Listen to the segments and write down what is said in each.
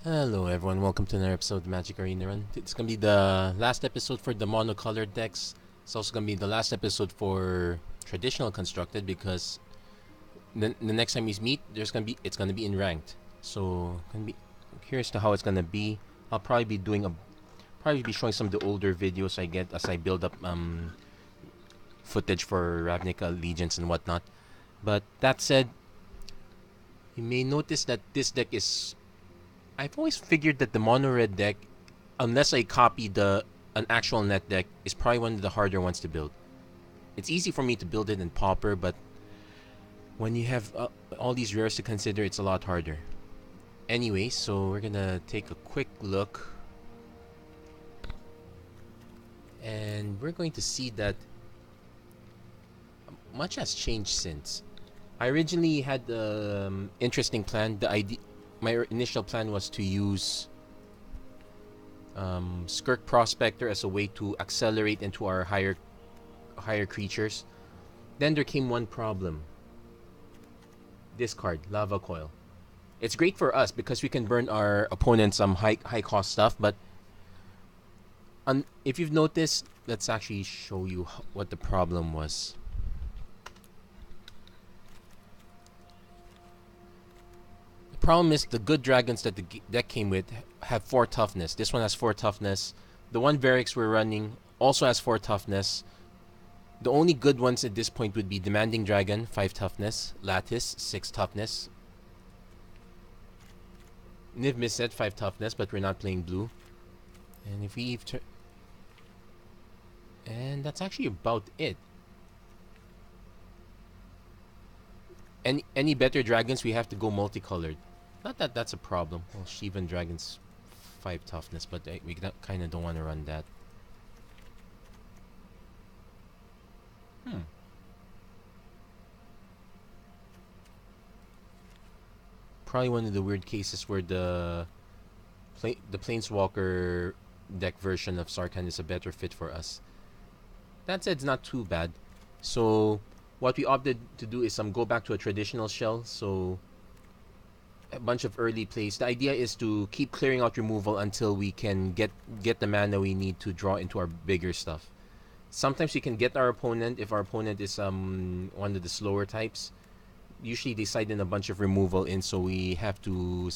Hello everyone, welcome to another episode of MTG Arena Run. It's gonna be the last episode for the monocolored decks. It's also gonna be the last episode for traditional constructed because the next time we meet, it's gonna be in ranked. So gonna be curious to how it's gonna be. I'll probably be showing some of the older videos I get as I build up footage for Ravnica Allegiance and whatnot. But that said, you may notice that this deck is I've always figured that the mono red deck, unless I copy an actual net deck, is probably one of the harder ones to build. It's easy for me to build it in Pauper, but when you have all these rares to consider, it's a lot harder. Anyway, so we're gonna take a quick look, and we're going to see that much has changed since. I originally had the interesting plan. My initial plan was to use Skirk Prospector as a way to accelerate into our higher creatures. Then there came one problem. This card, Lava Coil. It's great for us because we can burn our opponents some high cost stuff, but if you've noticed, let's actually show you what the problem was. The problem is the good dragons that the deck came with have 4 toughness. This one has 4 toughness. The one Varix we're running also has 4 toughness. The only good ones at this point would be Demanding Dragon, 5 toughness. Lattice, 6 toughness. Niv Mizzet, 5 toughness, but we're not playing blue. And if we and that's actually about it. Any better dragons, we have to go multicolored. Not that that's a problem. Well, Shivan Dragon's 5 toughness, but we kind of don't want to run that. Probably one of the weird cases where the Planeswalker deck version of Sarkhan is a better fit for us. That said, it's not too bad. So what we opted to do is go back to a traditional shell. So a bunch of early plays. The idea is to keep clearing out removal until we can get the mana we need to draw into our bigger stuff. Sometimes we can get our opponent if our opponent is one of the slower types. Usually they side in a bunch of removal in, so we have to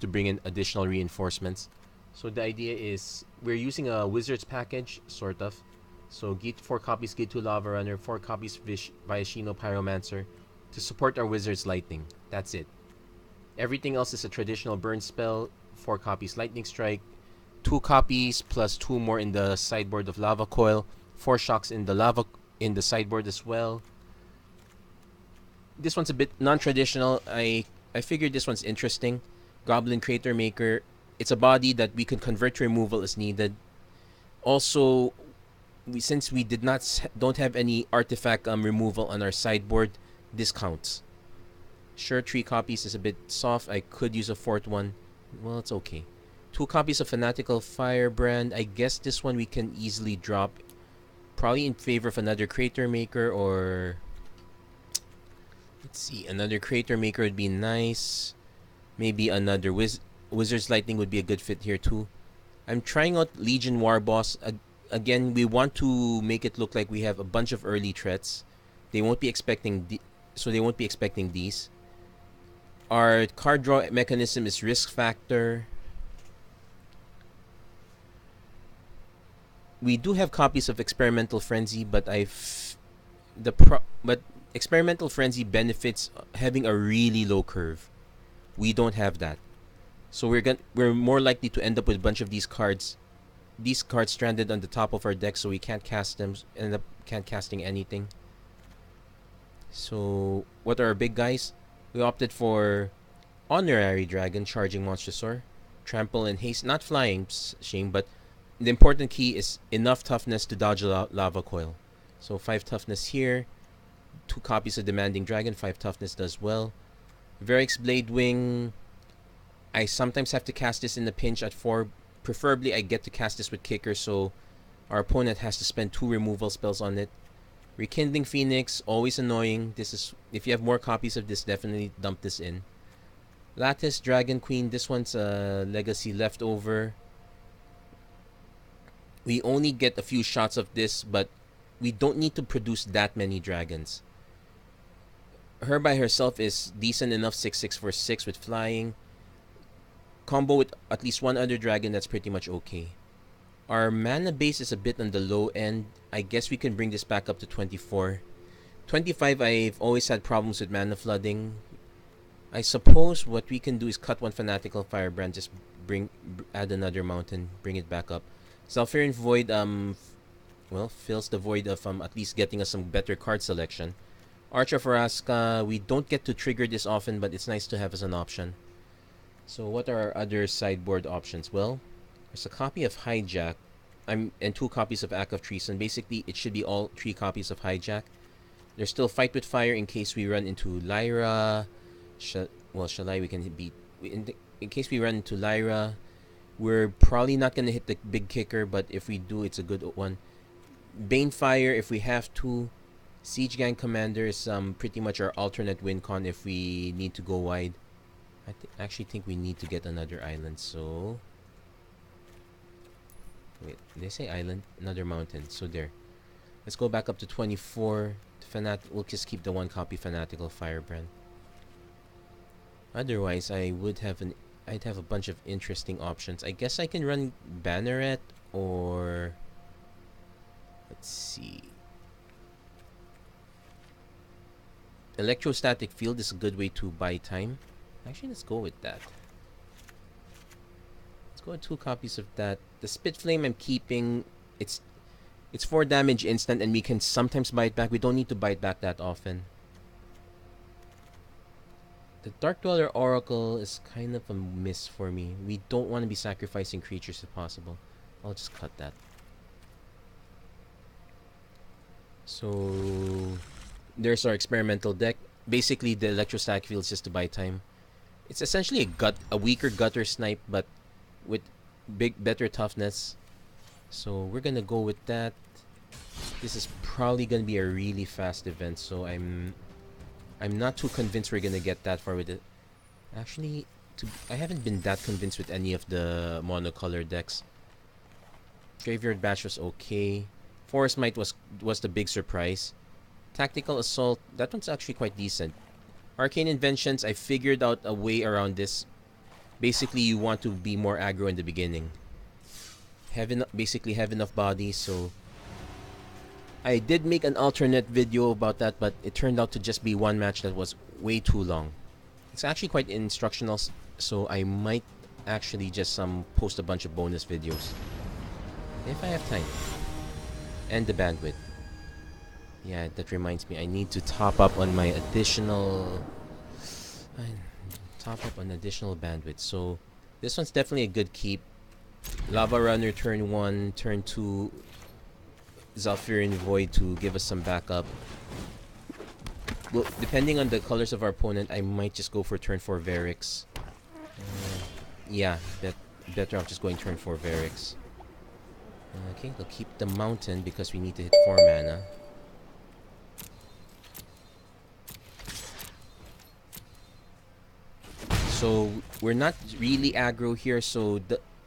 bring in additional reinforcements. So the idea is we're using a Wizards package, sort of. So 4 copies Gate 2 Lava Runner, 4 copies Viashino Pyromancer to support our Wizard's Lightning. That's it. Everything else is a traditional burn spell, 4 copies Lightning Strike, 2 copies plus 2 more in the sideboard of Lava Coil, 4 shocks in the sideboard as well. This one's a bit non-traditional. I figured this one's interesting. Goblin Crater Maker. It's a body that we can convert to removal as needed. Also, since we don't have any artifact removal on our sideboard, this counts. Sure, 3 copies is a bit soft. I could use a 4th one. Well, it's okay. 2 copies of Fanatical Firebrand. I guess this one we can easily drop. Probably in favor of another Crater Maker or... Let's see. Another Crater Maker would be nice. Maybe another Wizard's Lightning would be a good fit here too. I'm trying out Legion Warboss. Again, we want to make it look like we have a bunch of early threats. They won't be expecting these. Our card draw mechanism is Risk Factor. We do have copies of Experimental Frenzy, but Experimental Frenzy benefits having a really low curve. We don't have that, so we're more likely to end up with a bunch of these cards stranded on the top of our deck, so we can't cast them. End up can't casting anything. So what are our big guys? We opted for Honorary Dragon, Charging Monstrosaur, Trample and Haste, not flying, shame, but the important key is enough toughness to dodge a Lava Coil. So 5 toughness here, 2 copies of Demanding Dragon, 5 toughness does well. Varix Blade Wing, I sometimes have to cast this in the pinch at 4. Preferably I get to cast this with Kicker, so our opponent has to spend 2 removal spells on it. Rekindling Phoenix, always annoying. This is, if you have more copies of this, definitely dump this in. Lattice, Dragon Queen. This one's a legacy leftover. We only get a few shots of this, but we don't need to produce that many dragons. Her by herself is decent enough, 6/6 for 6 with flying. Combo with at least one other dragon, that's pretty much okay. Our mana base is a bit on the low end. I guess we can bring this back up to 24. 25, I've always had problems with mana flooding. I suppose what we can do is cut one Fanatical Firebrand, just add another mountain, bring it back up. Zalfirian Void, well, fills the void of at least getting us some better card selection. Arch of Araska, we don't get to trigger this often, but it's nice to have as an option. So what are our other sideboard options? Well, there's a copy of Hijack, and 2 copies of Act of Treason. Basically, it should be all 3 copies of Hijack. There's still Fight with Fire in case we run into Lyra. Shalai we can beat. In case we run into Lyra, we're probably not going to hit the big kicker, but if we do, it's a good one. Banefire if we have to. Siege Gang Commander is pretty much our alternate win con if we need to go wide. I actually think we need to get another island, so... Wait, did they say island? Another mountain, so there. Let's go back up to 24. We'll just keep the 1 copy Fanatical Firebrand. Otherwise, I'd have a bunch of interesting options. I guess I can run Banneret or... Let's see... Electrostatic Field is a good way to buy time. Actually, let's go with that. Let's go with 2 copies of that. The Spit Flame I'm keeping. It's 4 damage instant, and we can sometimes buy it back. We don't need to buy it back that often. The Dark Dweller Oracle is kind of a miss for me. We don't want to be sacrificing creatures if possible. I'll just cut that. So... there's our experimental deck. Basically, the Electrostatic Field is just to buy time. It's essentially a weaker Gutter Snipe, but with better toughness. So we're gonna go with that. This is probably gonna be a really fast event, so I'm not too convinced we're gonna get that far with it. Actually, I haven't been that convinced with any of the monocolor decks. Graveyard Bash was okay. Forest Might was the big surprise. Tactical Assault, that one's actually quite decent. Arcane Inventions, I figured out a way around this. Basically, you want to be more aggro in the beginning. Basically have enough body, so... I did make an alternate video about that, but it turned out to just be one match that was way too long. It's actually quite instructional, so I might actually just post a bunch of bonus videos. If I have time. And the bandwidth. Yeah, that reminds me, I need to top up on my additional... bandwidth. So, this one's definitely a good keep. Lava Runner turn 1, turn 2... Zalfirian Void to give us some backup. Well, depending on the colors of our opponent, I might just go for turn 4 Varix. Yeah, better off just going turn 4 Varix. Okay, we'll keep the mountain because we need to hit 4 mana. So we're not really aggro here, so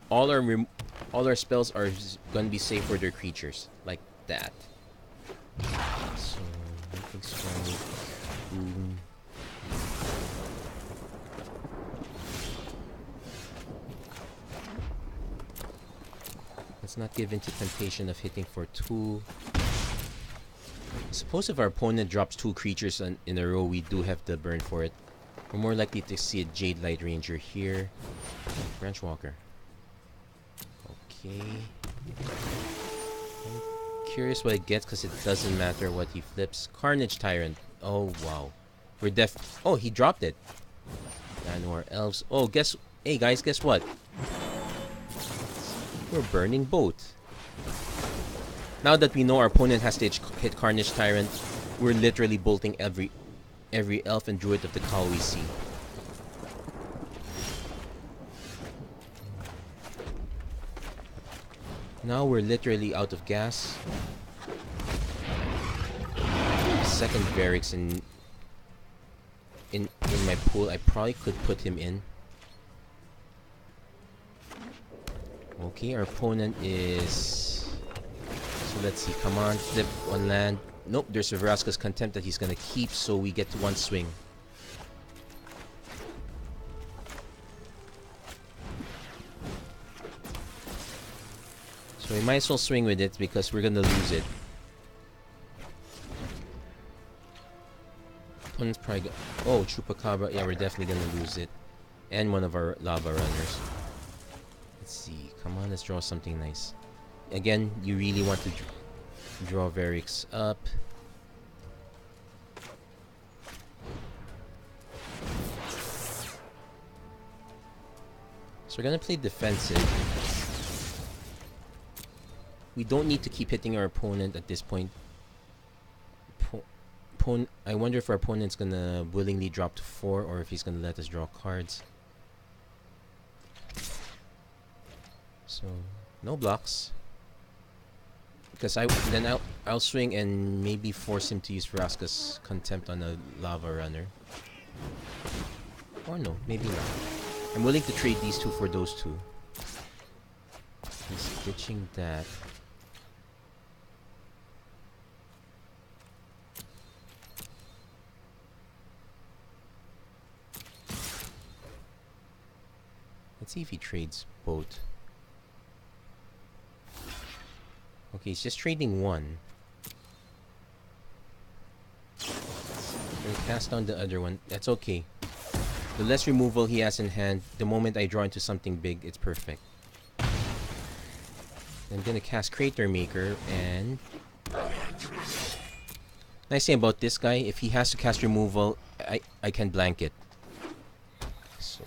all our spells are gonna be safe for their creatures, like that. So Lightning Strike, boom. Let's not give into temptation of hitting for 2. Suppose if our opponent drops 2 creatures in a row, we do have the burn for it. We're more likely to see a Jade Light Ranger here. Branch Walker. Okay. I'm curious what it gets because it doesn't matter what he flips. Carnage Tyrant. Oh, wow. We're oh, he dropped it. Llanowar Elves. Oh, hey guys, guess what? We're burning both. Now that we know our opponent has to hit Carnage Tyrant, we're literally bolting every elf and druid of the call we see. Now we're literally out of gas. Second Varix in in my pool. I probably could put him in. Okay, our opponent is... So let's see, come on, flip on land. Nope, there's a Vraska's Contempt that he's gonna keep, so we get to one swing. So we might as well swing with it because we're gonna lose it. Opponent's probably oh, Chupacabra, yeah, we're definitely gonna lose it. And one of our Lava Runners. Let's see, come on, let's draw something nice. Again, you really want to draw Varix up. So we're gonna play defensive. We don't need to keep hitting our opponent at this point. I wonder if our opponent's gonna willingly drop to 4 or if he's gonna let us draw cards. So no blocks. Because I'll swing and maybe force him to use Vraska's Contempt on a Lava Runner. Or no, maybe not. I'm willing to trade these two for those two. He's ditching that. Let's see if he trades both. Okay, he's just trading one. We'll cast down the other one. That's okay. The less removal he has in hand, the moment I draw into something big, it's perfect. I'm gonna cast Crater Maker, and... Nice thing about this guy, if he has to cast removal, I can blank it. So...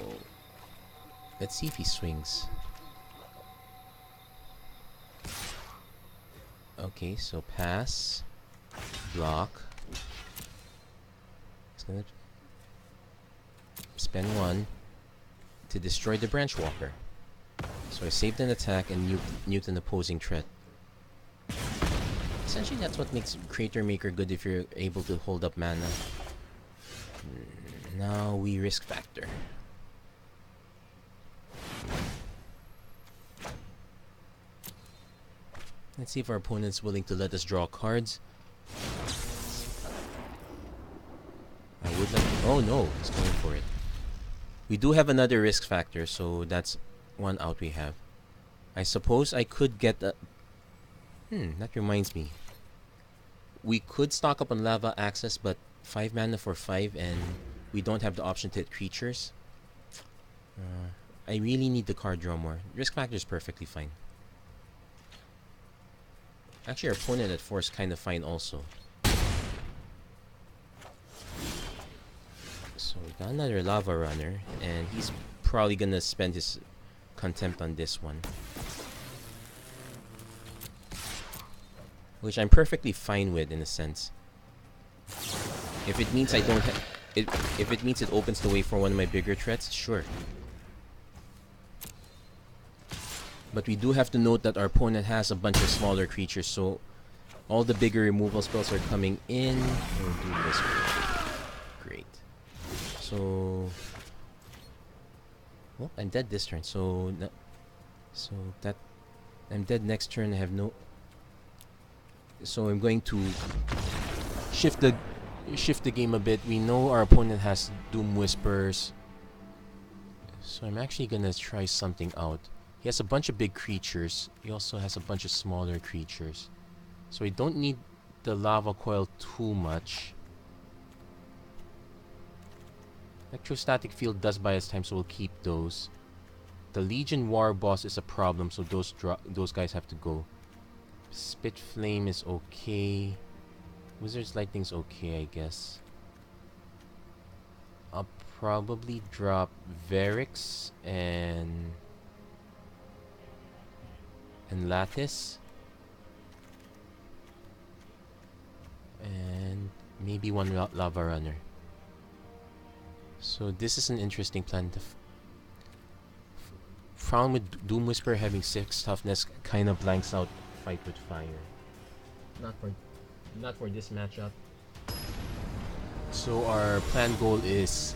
Let's see if he swings. Okay, so pass, block. He's gonna spend 1 to destroy the Branch Walker. So I saved an attack and nuked an opposing threat. Essentially, that's what makes Crater Maker good if you're able to hold up mana. Now we risk factor. Let's see if our opponent's willing to let us draw cards. I would like to... Oh no, he's going for it. We do have another risk factor, so that's one out we have. I suppose I could get a... that reminds me. We could stock up on Lava Access, but 5 mana for 5, and we don't have the option to hit creatures. I really need the card draw more. Risk factor is perfectly fine. Actually, our opponent at 4 is kind of fine also. So we got another Lava Runner, and he's probably gonna spend his Contempt on this one. Which I'm perfectly fine with in a sense. If it means I don't have... If it means it opens the way for one of my bigger threats, sure. But we do have to note that our opponent has a bunch of smaller creatures, so all the bigger removal spells are coming in. We'll do this one. Great. So... Well, I'm dead this turn, so... that... I'm dead next turn, I have no... So I'm going to shift the game a bit. We know our opponent has Doom Whispers, so I'm actually gonna try something out. He has a bunch of big creatures. He also has a bunch of smaller creatures, so we don't need the Lava Coil too much. Electrostatic Field does buy us time, so we'll keep those. The Legion War Boss is a problem, so those guys have to go. Spit Flame is okay. Wizard's Lightning's okay, I guess. I'll probably drop Varix and Lattice. And maybe one Lava Runner. So this is an interesting plan. Frown with Doom Whisper having 6 toughness kind of blanks out Fight with Fire. Not for this matchup. So our plan goal is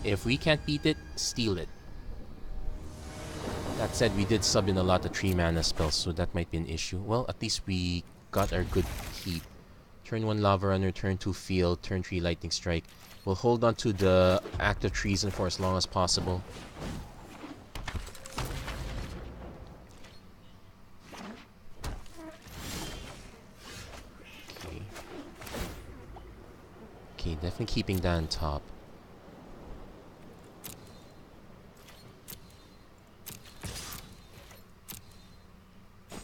If we can't beat it, steal it. That said, we did sub in a lot of 3 mana spells, so that might be an issue. Well, at least we got our good keep. Turn 1 Lava Runner, turn 2 Field, turn 3 Lightning Strike. We'll hold on to the Act of Treason for as long as possible. Okay. Okay, definitely keeping that on top.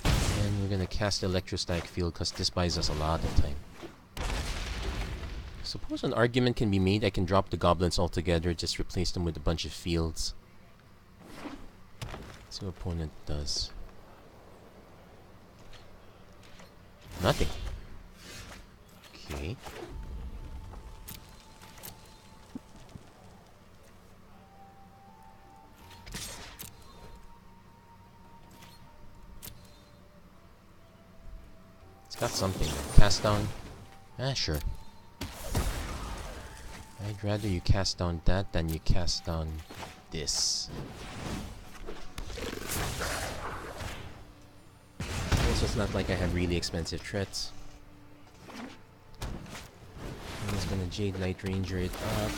And we're gonna cast Electrostatic Field because this buys us a lot of time. Suppose an argument can be made, I can drop the goblins altogether, just replace them with a bunch of fields. Let's see what opponent does. Nothing. Okay. It's got something. Cast down. Ah, sure. I'd rather you cast down that than you cast down this. Also, it's not like I have really expensive threats. I'm just gonna Jade Light Ranger it up.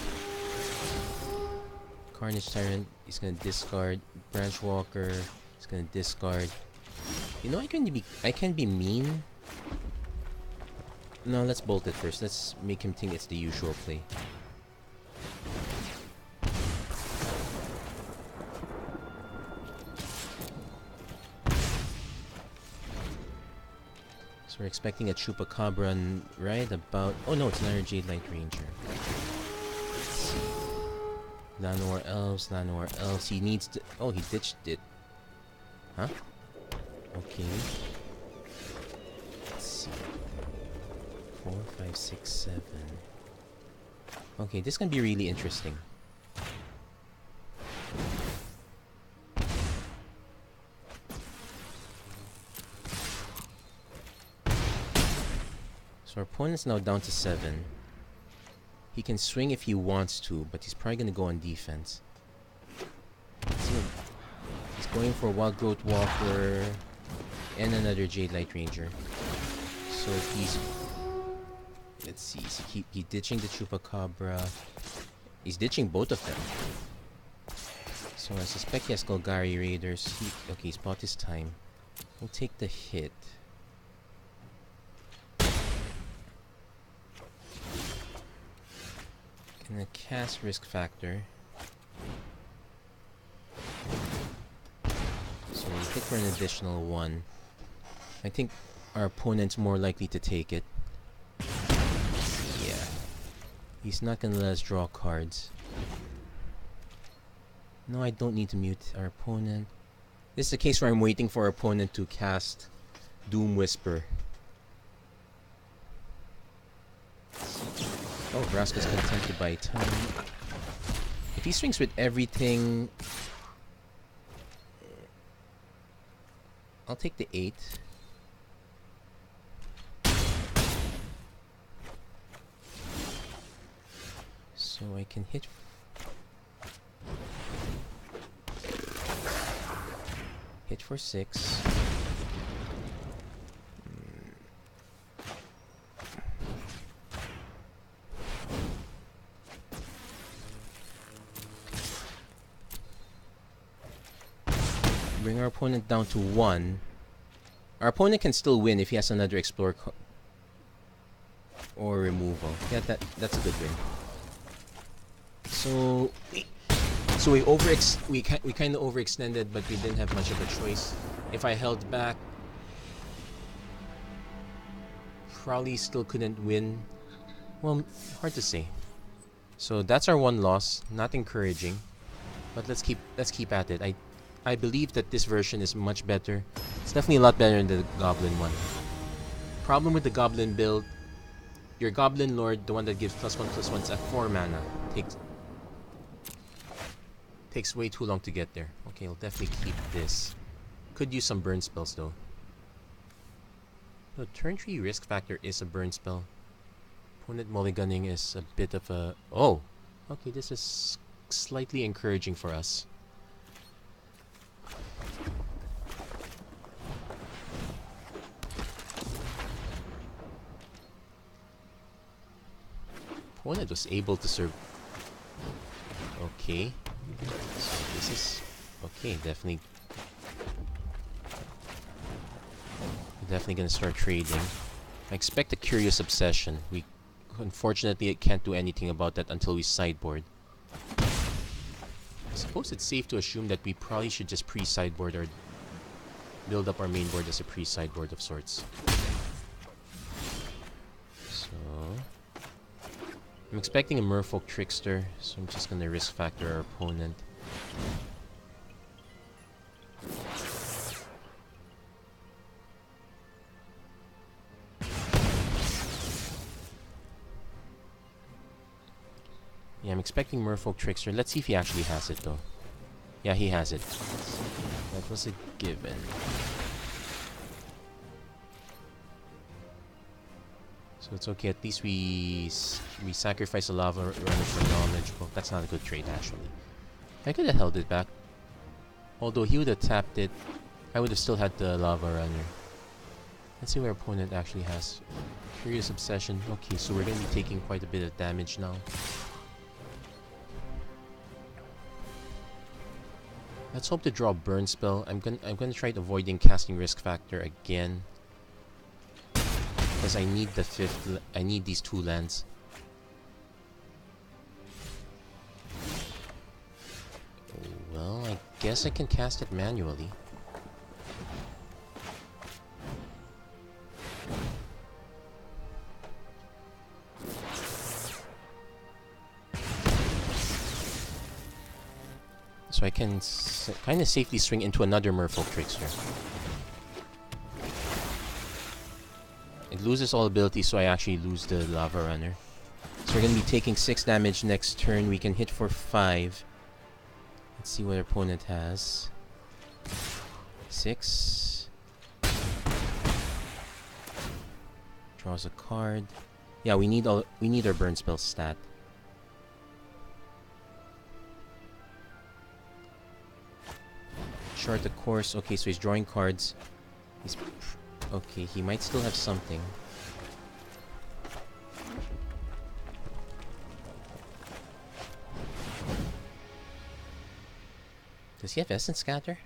Carnage Tyrant, he's gonna discard. Branch Walker, he's gonna discard. You know, I can be mean. No, let's bolt it first. Let's make him think it's the usual play. We're expecting a Chupacabra right about... Oh no, it's another Jade Light Ranger. Llanowar Elves. He needs to... Oh, he ditched it. Huh? Okay. Let's see. 4, 5, 6, 7. Okay, this can be really interesting. So our opponent's now down to 7. He can swing if he wants to, but he's probably gonna go on defense. He's going for a Wild Growth Walker and another Jade Light Ranger. So he's... Let's see, he's ditching the Chupacabra. He's ditching both of them. So I suspect he has Golgari Raiders. Okay, he's bought his time. We'll take the hit. Gonna cast Risk Factor. So we hit for an additional 1. I think our opponent's more likely to take it. Yeah. He's not gonna let us draw cards. No, I don't need to mute our opponent. This is a case where I'm waiting for our opponent to cast Doom Whisper. Oh, Vraska's content to buy time. If he swings with everything... I'll take the 8. So I can hit... Hit for 6. Bring our opponent down to 1. Our opponent can still win if he has another Explore or removal. Yeah, that's a good win. So we kind of overextended, but we didn't have much of a choice. If I held back, probably still couldn't win. Well, hard to say. So that's our 1 loss. Not encouraging, but let's keep at it. I believe that this version is much better. It's definitely a lot better than the Goblin one. Problem with the Goblin build, your Goblin Lord, the one that gives +1/+1s at 4 mana, takes way too long to get there. Okay, I'll definitely keep this. Could use some burn spells though. The turn 3 Risk Factor is a burn spell. Opponent mulliganing is a bit of a... Oh! Okay, this is slightly encouraging for us. Opponent was able to serve. Okay. So this is okay, definitely gonna start trading. I expect a Curious Obsession. We unfortunately can't do anything about that until we sideboard. I suppose it's safe to assume that we probably should just pre-sideboard or build up our main board as a pre-sideboard of sorts. So I'm expecting a Merfolk Trickster, so I'm just gonna risk factor our opponent. Yeah, I'm expecting Merfolk Trickster. Let's see if he actually has it, though. Yeah, he has it. That was a given. So it's okay. At least we sacrifice a Lava Runner for knowledge. Well, that's not a good trade, actually. I could have held it back. Although he would have tapped it, I would have still had the Lava Runner. Let's see what our opponent actually has. Curious Obsession. Okay, so we're going to be taking quite a bit of damage now. Let's hope to draw a burn spell. I'm gonna try avoiding casting Risk Factor again, because I need the fifth. I need these 2 lands. Well, I guess I can cast it manually. So I can kind of safely swing into another Merfolk Trickster. It loses all abilities, so I actually lose the Lava Runner. So we're going to be taking 6 damage next turn. We can hit for 5. Let's see what our opponent has. 6. Draws a card. Yeah, we need our burn spell stat. Short the course. Okay, so he's drawing cards. Okay, he might still have something. Does he have Essence Scatter?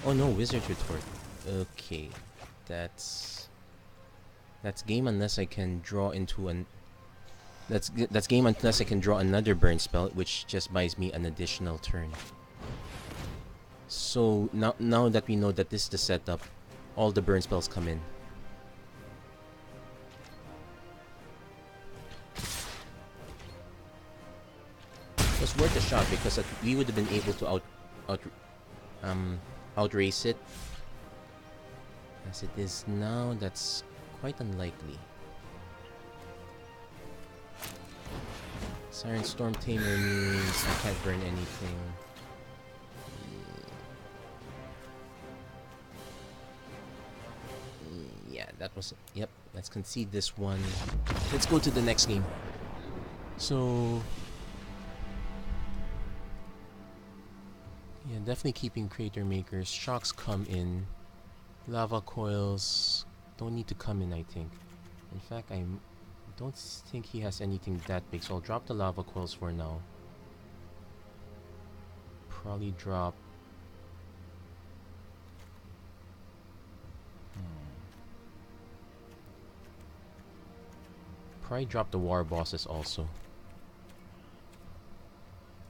Oh no, Wizard's Retort. Okay, that's game unless I can draw into an. That's game unless I can draw another burn spell, which just buys me an additional turn. So now that we know that this is the setup, all the burn spells come in. It was worth a shot because we would have been able to outrace it. As it is now, that's quite unlikely. Siren Storm Tamer means I can't burn anything. Yeah, that was it. Yep, let's concede this one. Let's go to the next game. So yeah, definitely keeping Crater Makers. Shocks come in. Lava Coils don't need to come in, I think. In fact, I don't think he has anything that big, so I'll drop the Lava Coils for now. Probably drop... Probably drop the War Bosses also.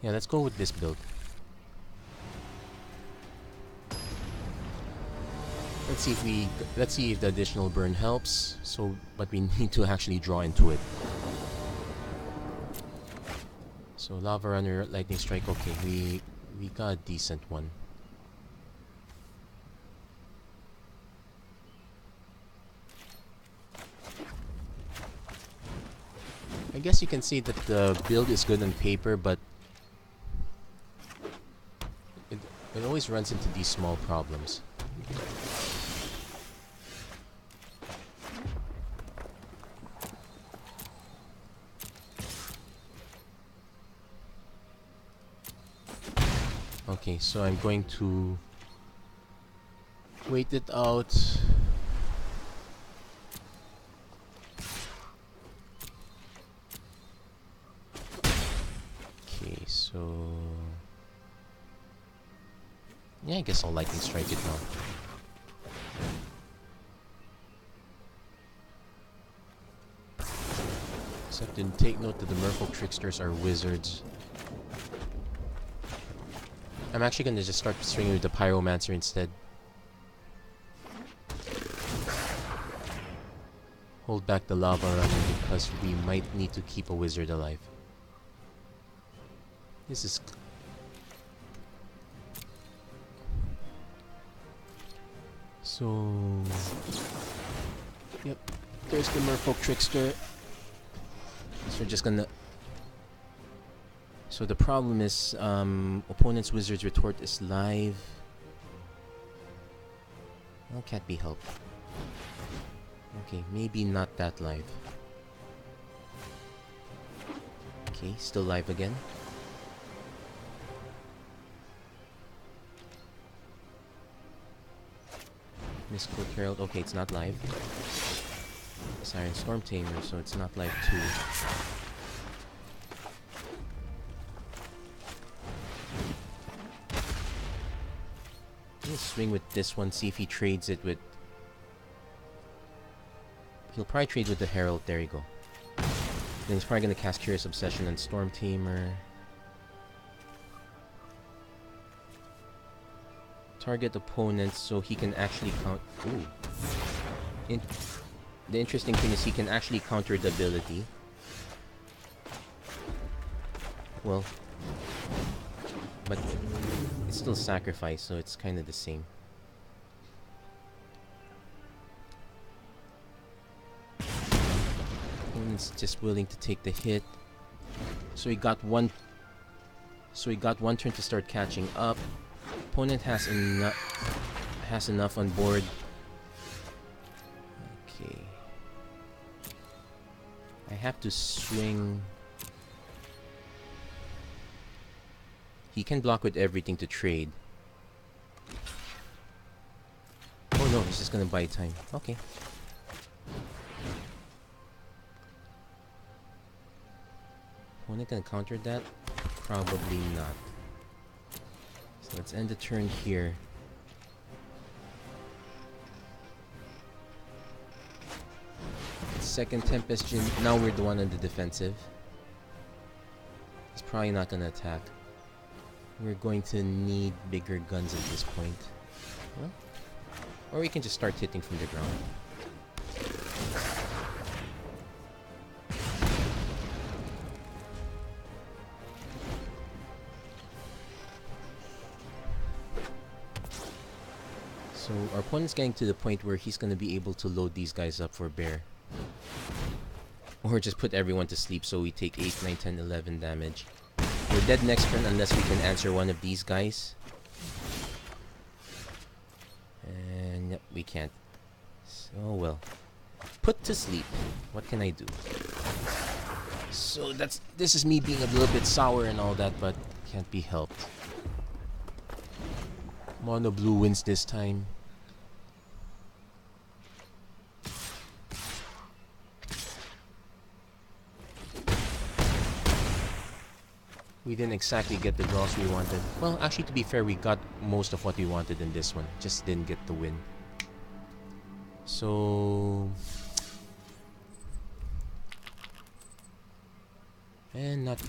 Yeah, let's go with this build. Let's see if the additional burn helps. So, but we need to actually draw into it. So Lava Runner, Lightning Strike. Okay, we got a decent one. I guess you can say that the build is good on paper, but it always runs into these small problems. Okay, so I'm going to wait it out. Okay, so yeah, I guess I'll lightning strike it now. Except then take note that the Merfolk Tricksters are wizards. I'm actually gonna just start swinging with the Pyromancer instead. Hold back the Lava Run because we might need to keep a wizard alive. This is... So... Yep, there's the Merfolk Trickster. So we're just gonna... So the problem is, opponent's Wizard's Retort is live. Well, can't be helped. Okay, maybe not that live. Okay, still live again. Mystical Herald, okay, it's not live. Siren Storm Tamer, so it's not live too. Let's swing with this one, see if he trades it with... He'll probably trade with the Herald, there you go. Then he's probably gonna cast Curious Obsession on Storm Tamer. Target opponents so he can actually count... Ooh. The interesting thing is he can actually counter the ability. Well... But it's still sacrifice, so it's kind of the same. Opponent's just willing to take the hit. So he got one turn to start catching up. Opponent has enough on board. Okay. I have to swing. He can block with everything to trade. Oh no, he's just gonna buy time. Okay. Opponent gonna counter that? Probably not. So let's end the turn here. Second Tempest Djinn. Now we're the one on the defensive. He's probably not gonna attack. We're going to need bigger guns at this point. Well, or we can just start hitting from the ground. So our opponent's getting to the point where he's going to be able to load these guys up for bear. Or just put everyone to sleep so we take 8, 9, 10, 11 damage. We're dead next turn unless we can answer one of these guys. And yep, we can't. So well. Put to sleep. What can I do? So this is me being a little bit sour and all that, but can't be helped. Mono blue wins this time. We didn't exactly get the draws we wanted. Well, actually, to be fair, we got most of what we wanted in this one. Just didn't get the win. So... And not...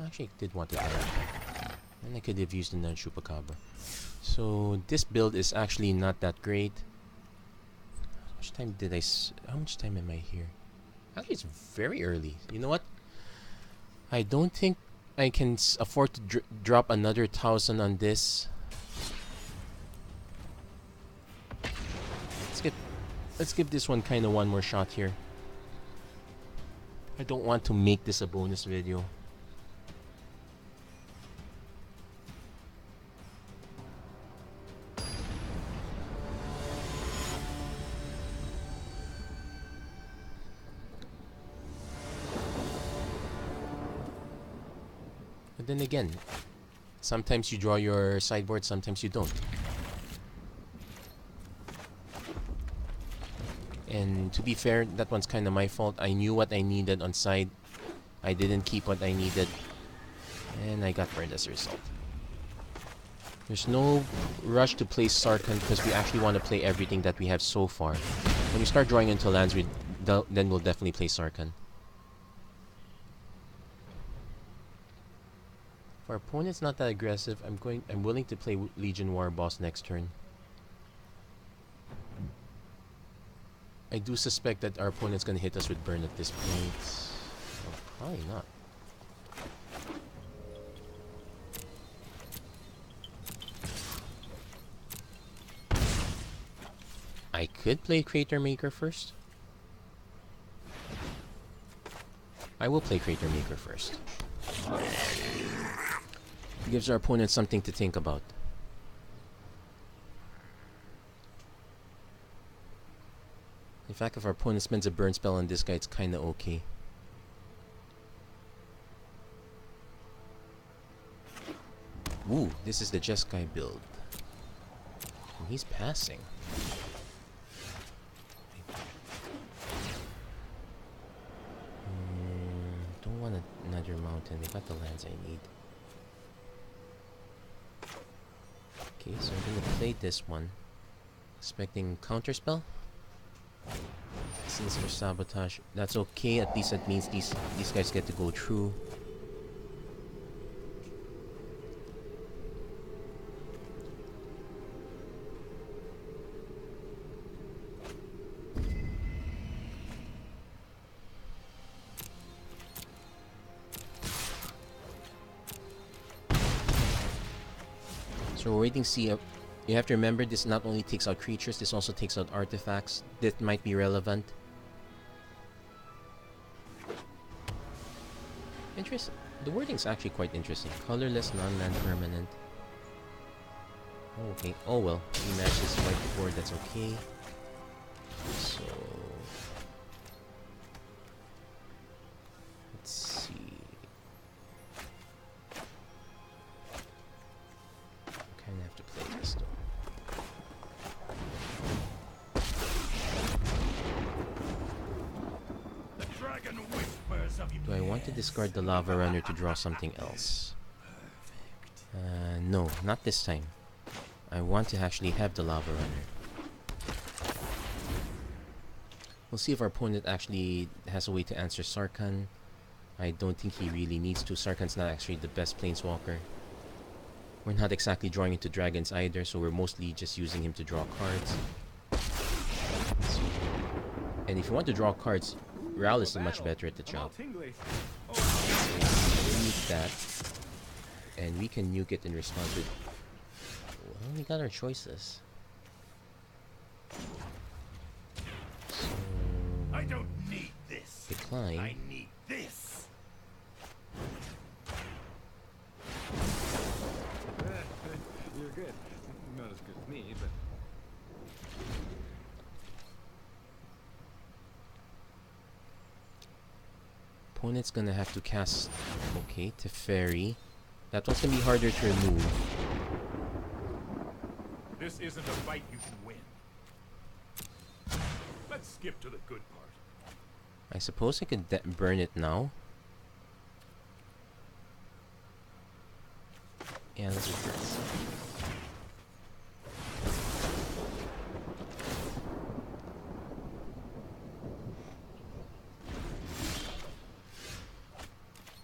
Actually, I did want to add. And I could have used the non-Chupacabra. So, this build is actually not that great. How much time did I... How much time am I here? Actually, it's very early. You know what? I don't think I can afford to drop another 1,000 on this. Let's give this one kind of one more shot here. I don't want to make this a bonus video. then again, sometimes you draw your sideboard, sometimes you don't. And to be fair, that one's kind of my fault. I knew what I needed on side. I didn't keep what I needed. And I got burned as a result. There's no rush to play Sarkhan because we actually want to play everything that we have so far. When we start drawing into lands, then we'll definitely play Sarkhan. If our opponent's not that aggressive, I'm willing to play Legion War Boss next turn. I do suspect that our opponent's gonna hit us with burn at this point. Oh, probably not. I could play Crater Maker first. I will play Crater Maker first. It gives our opponent something to think about. In fact, if our opponent spends a burn spell on this guy, it's kinda okay. Ooh, this is the Jeskai build. And he's passing. Don't want another mountain. They got the lands I need. Okay, so I'm gonna play this one. Expecting counterspell. Since for sabotage, that's okay. At least that means these guys get to go through. So we're waiting to see. You have to remember this not only takes out creatures, this also takes out artifacts that might be relevant. Interesting. The wording's actually quite interesting. Colorless, non-land permanent. Okay. Oh well. We managed this fight before. That's okay. So let's see. Kind of have to play this though. Do I want to discard the Lava Runner to draw something else? No, not this time. I want to actually have the Lava Runner. We'll see if our opponent actually has a way to answer Sarkhan. I don't think he really needs to. Sarkhan's not actually the best planeswalker. We're not exactly drawing into dragons either, so we're mostly just using him to draw cards. And if you want to draw cards, Ral is much better at the job. So we need that. And we can nuke it in response with... Well, we got our choices. So... I don't need this. Decline. I need this. You're good. Not as good as me, but... Opponent's gonna have to cast... Okay, Teferi. That one's gonna be harder to remove. This isn't a fight you can win. Let's skip to the good part. I suppose I could burn it now. Yeah, let's do this.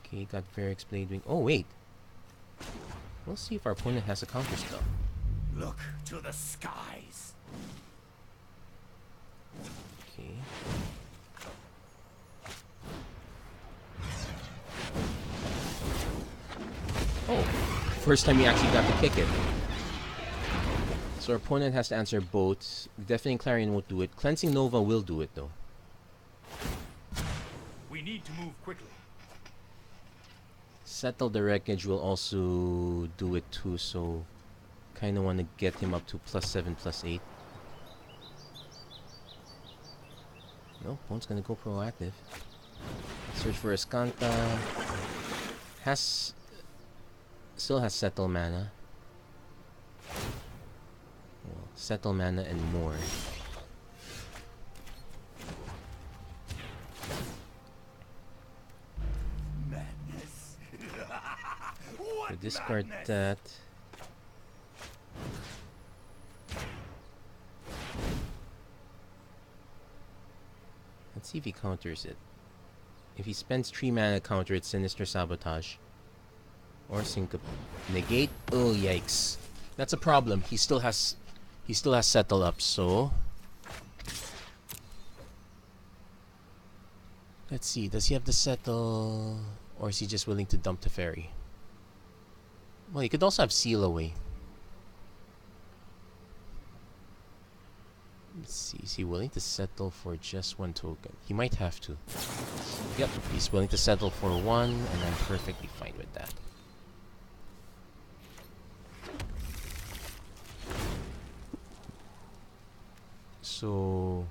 Okay, got Varric's Bladewing. Oh, wait. We'll see if our opponent has a counter spell. Look to the skies. Okay. Oh, first time we actually got to kick it. So our opponent has to answer both. Deafening Clarion won't do it. Cleansing Nova will do it though. We need to move quickly. Settle the Wreckage will also do it too, so kind of want to get him up to +7, +8. No, opponent's gonna go proactive. Search for Escanta. Has Still has settle mana. Well, settle mana and more. Madness. So discard that. Let's see if he counters it. If he spends 3 mana, counter it, Sinister Sabotage. Or Syncope. Negate. Oh, yikes. That's a problem. He still has settle up, so let's see. Does he have the settle, or is he just willing to dump the fairy? Well, he could also have seal away. Let's see. Is he willing to settle for just 1 token? He might have to. Yep, he's willing to settle for 1, and I'm perfectly fine with that. So,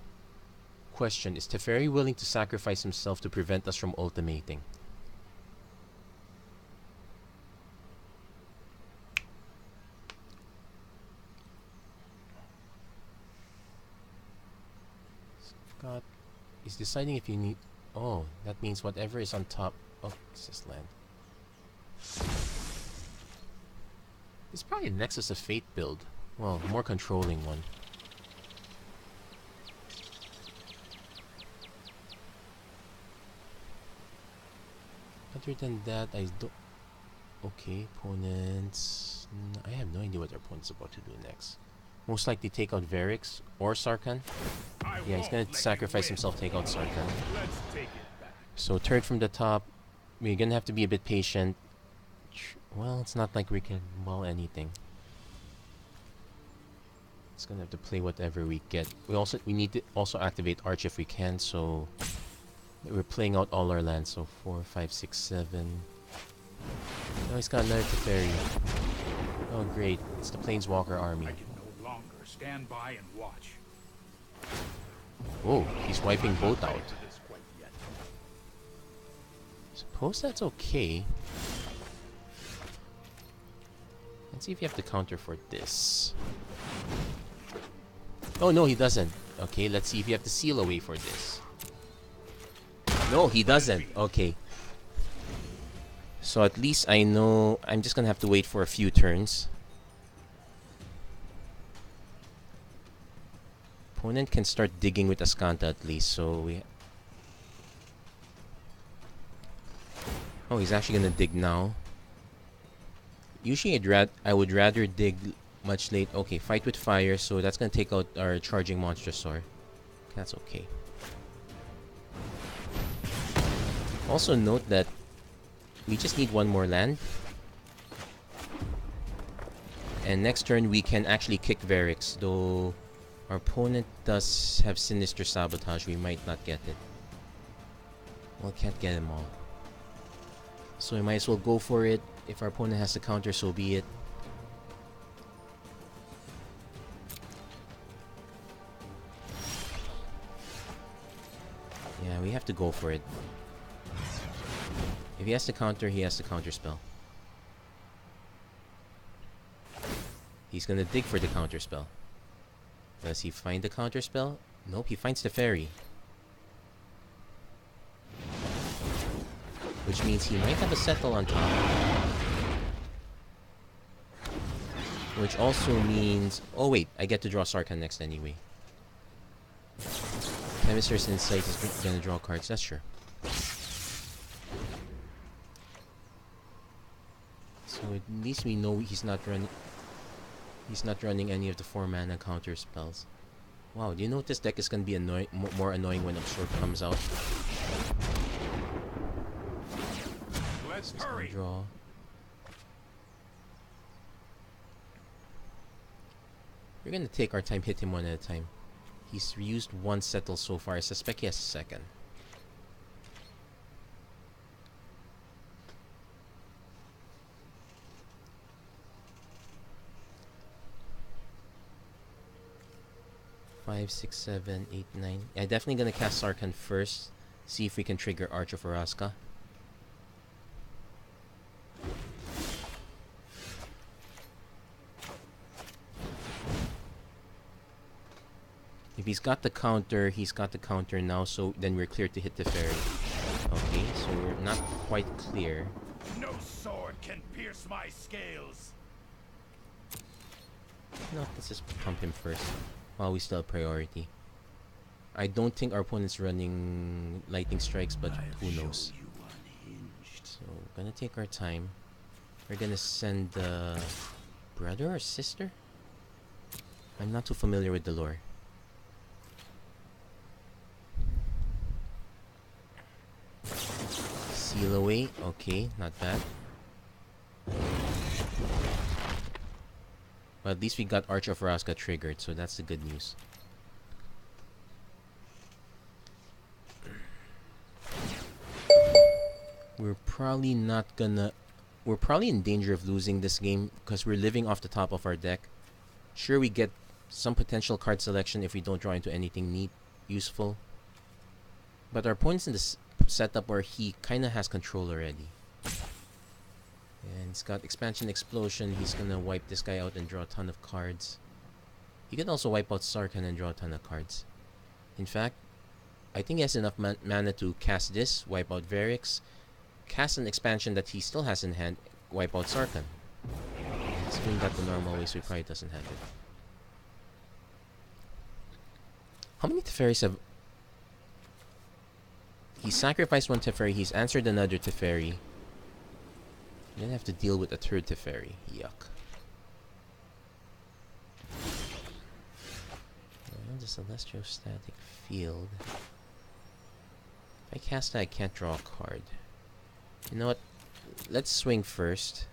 question, is Teferi willing to sacrifice himself to prevent us from ultimating? Scott is deciding if you need... Oh, that means whatever is on top... Oh, it's this land. It's probably a Nexus of Fate build. Well, more controlling one. Other than that, I don't... Okay, opponents... I have no idea what their opponent's about to do next. Most likely take out Varix or Sarkhan. Yeah, he's gonna sacrifice himself, take out Sarkhan. Let's take it back. So third from the top, we're gonna have to be a bit patient. Well, it's not like we can mull anything. It's gonna have to play whatever we get. We need to also activate Arch if we can, so we're playing out all our lands. So 4, 5, 6, 7. Oh, he's got another Teferi. Oh great, it's the Planeswalker army. I can no longer stand by and watch. Oh, he's wiping both Not out. ready for this quite yet. Suppose that's okay. Let's see if you have to counter for this. Oh no, he doesn't. Okay, let's see if you have to seal away for this. No, he doesn't. Okay. So at least I know I'm just gonna have to wait for a few turns. Opponent can start digging with Ascanta at least, so we... Oh, he's actually gonna dig now. Usually I would rather dig much late. Okay, fight with fire, so that's gonna take out our charging Monstrosaur. That's okay. Also note that we just need 1 more land. And next turn we can actually kick Varix, though our opponent does have Sinister Sabotage. We might not get it. Well, can't get them all. So we might as well go for it. If our opponent has to counter, so be it. Yeah, we have to go for it. If he has to counter, he has to counter spell. He's gonna dig for the counter spell. Does he find the counter spell? Nope, he finds the fairy. Which means he might have a settle on top. Which also means... Oh wait, I get to draw Sarkhan next anyway. Emissary's Insight is gonna draw cards, that's sure. So at least we know he's not running... He's not running any of the 4 mana counter spells. Wow, do you know this deck is gonna be more annoying when Absorb comes out? Let's hurry. Draw. We're gonna take our time, hit him one at a time. He's used 1 settle so far. I suspect he has a second. Five, 6, 7, 8, 9. Yeah, definitely gonna cast Sarkhan first. See if we can trigger Arch of Araska. If he's got the counter, he's got the counter now, so then we're clear to hit the fairy. Okay, so we're not quite clear. No sword can pierce my scales. No, let's just pump him first while we still have priority. I don't think our opponent's running lightning strikes, but who knows. So, gonna take our time. We're gonna send brother or sister? I'm not too familiar with the lore. Seal away. Okay, not bad. Well, at least we got Arch of Vraska triggered, so that's the good news. We're probably in danger of losing this game because we're living off the top of our deck. Sure, we get some potential card selection if we don't draw into anything neat, useful. But our opponent's in this setup where he kind of has control already. And he's got Expansion Explosion. He's gonna wipe this guy out and draw a ton of cards. He can also wipe out Sarkhan and draw a ton of cards. In fact, I think he has enough mana to cast this, wipe out Varix, cast an expansion that he still has in hand, wipe out Sarkhan. He's doing that the normal way, so he probably doesn't have it. How many Teferis have... He sacrificed one Teferi, he's answered another Teferi. Then have to deal with a third Teferi. Yuck. Well, the Celestial Static Field. If I cast that, I can't draw a card. You know what? Let's swing first.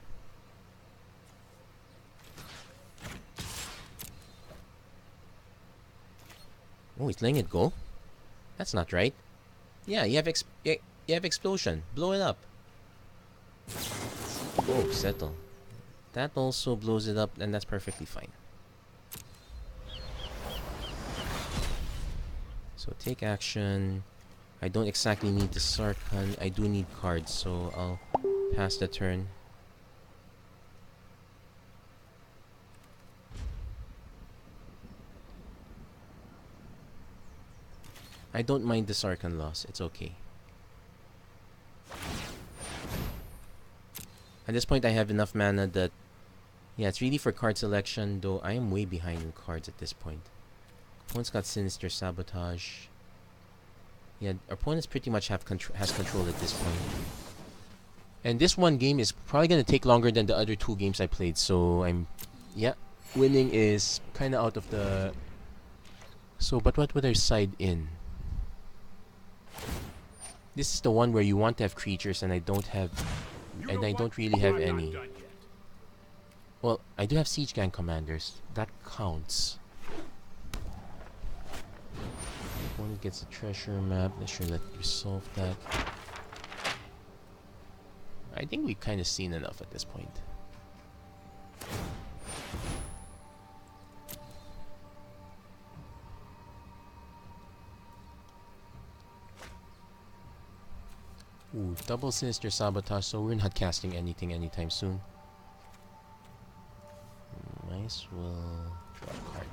Oh, he's letting it go? That's not right. Yeah, you have Explosion. Blow it up. Oh, settle. That also blows it up, and that's perfectly fine. So take action. I don't exactly need the Sarkhan. I do need cards, so I'll pass the turn. I don't mind the Sarkhan loss. It's okay. At this point, I have enough mana that... Yeah, it's really for card selection, though I am way behind in cards at this point. Opponent's got Sinister Sabotage. Yeah, our opponents pretty much has control at this point. And this one game is probably going to take longer than the other two games I played, so I'm... Yeah, winning is kind of out of the... So, but what would I side in? This is the one where you want to have creatures and I don't have... And I don't really have any. Well, I do have Siege Gang commanders. That counts. Opponent gets a treasure map. Let's sure let's resolve that. I think we've kind of seen enough at this point. Ooh, double Sinister Sabotage, so we're not casting anything anytime soon. Might as well draw a card.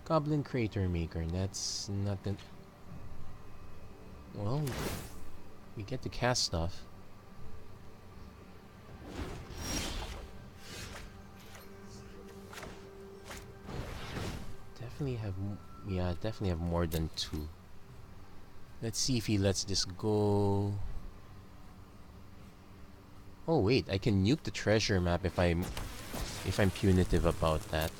Goblin Crater Maker, that's not the... Well, we get to cast stuff. Definitely have more than two. Let's see if he lets this go. Oh wait, I can nuke the treasure map if I'm punitive about that.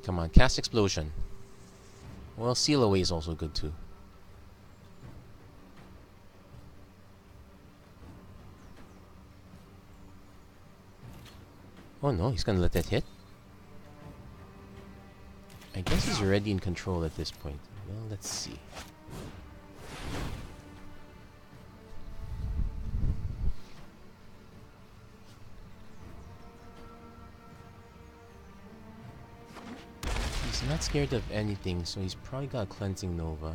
Come on, cast Explosion. Well, Seal Away is also good too. Oh no, he's gonna let that hit? I guess he's already in control at this point. Well, let's see. He's He's not scared of anything, so he's probably got Cleansing Nova.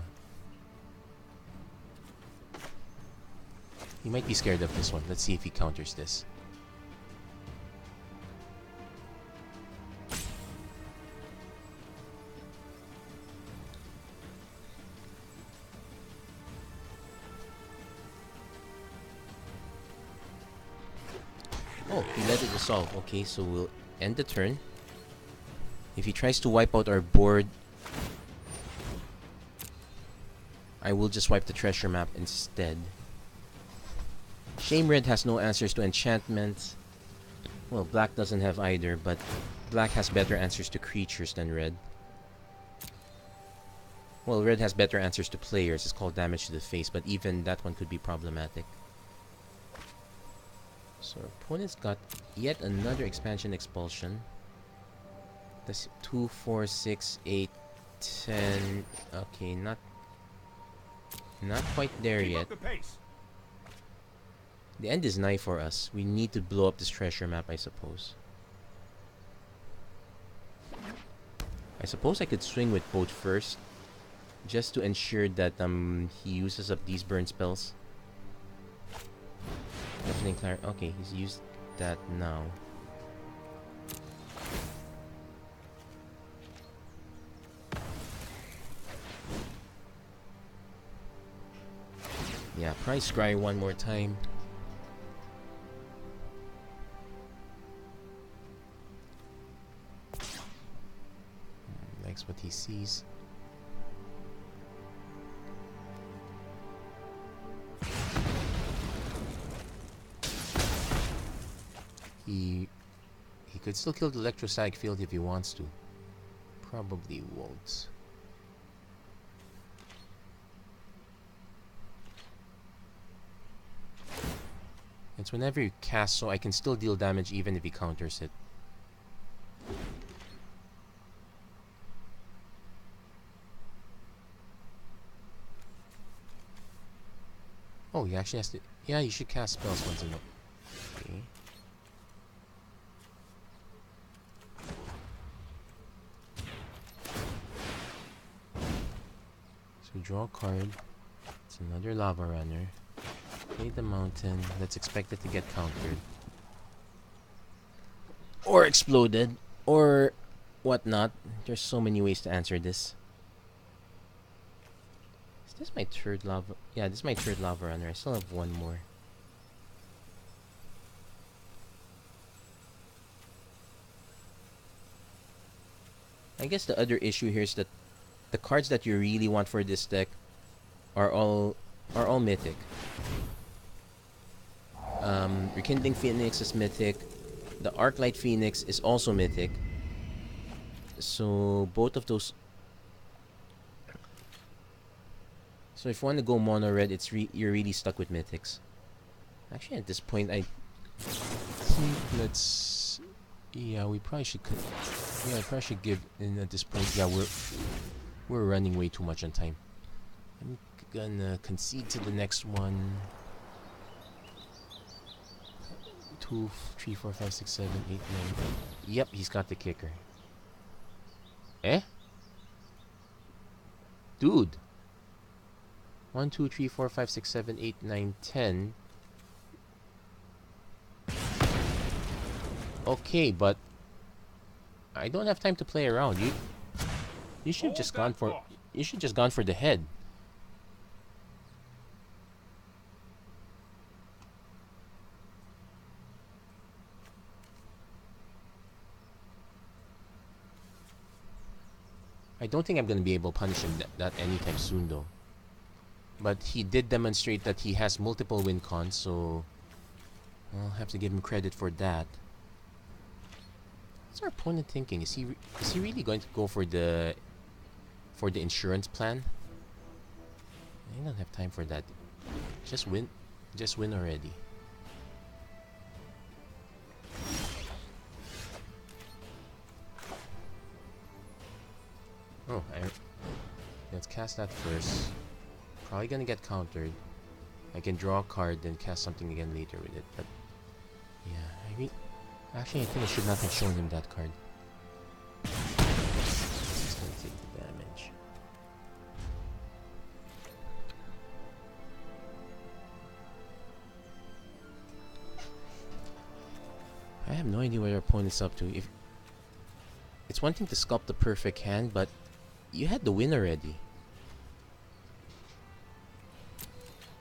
He might be scared of this one. Let's see if he counters this. Oh, he let it resolve. Okay, so we'll end the turn. If he tries to wipe out our board, I will just wipe the treasure map instead. Shame Red has no answers to enchantments. Well, Black doesn't have either, but Black has better answers to creatures than Red. Well, Red has better answers to players. It's called damage to the face, but even that one could be problematic. So our opponent's got yet another expansion expulsion. That's 2, 4, 6, 8, 10. Okay, not quite there yet. The end is nigh for us. We need to blow up this treasure map, I suppose. I suppose I could swing with both first, just to ensure that he uses up these burn spells. Deafening Clarion. Okay, he's used that now. Yeah, probably scry one more time. Likes what he sees. He could still kill the electrostatic field if he wants to. Probably won't. It's whenever you cast, so I can still deal damage even if he counters it. Oh, he actually has to... Yeah, you should cast spells once in a... Okay. So draw a card. It's another Lava Runner. Play the mountain. Let's expect it to get countered. Or exploded. Or whatnot. There's so many ways to answer this. Is this my third lava? Yeah, this is my third Lava Runner. I still have one more. I guess the other issue here is that the cards that you really want for this deck are all mythic. Rekindling Phoenix is mythic. The Arclight Phoenix is also mythic. So both of those. So if you want to go mono red, you're really stuck with mythics. Actually, at this point, I think let's. Yeah, we probably should. Yeah, I probably should give in at this point. Yeah, we're running way too much on time. I'm gonna concede to the next one. 2, 3, 4, 5, 6, 7, 8, 9. Yep, he's got the kicker. Eh? Dude. 1, 2, 3, 4, 5, 6, 7, 8, 9, 10. Okay, but I don't have time to play around. You should have just gone for the head. I don't think I'm going to be able to punish him that anytime soon, though. But he did demonstrate that he has multiple win cons, so I'll have to give him credit for that. What's our opponent thinking? Is he really going to go for the insurance plan? I don't have time for that. Just win already. Oh, let's cast that first. Probably gonna get countered. I can draw a card, then cast something again later with it. But yeah, actually, I think I should not have shown him that card. I have no idea what our opponent's up to. If it's one thing to sculpt the perfect hand, but you had the win already.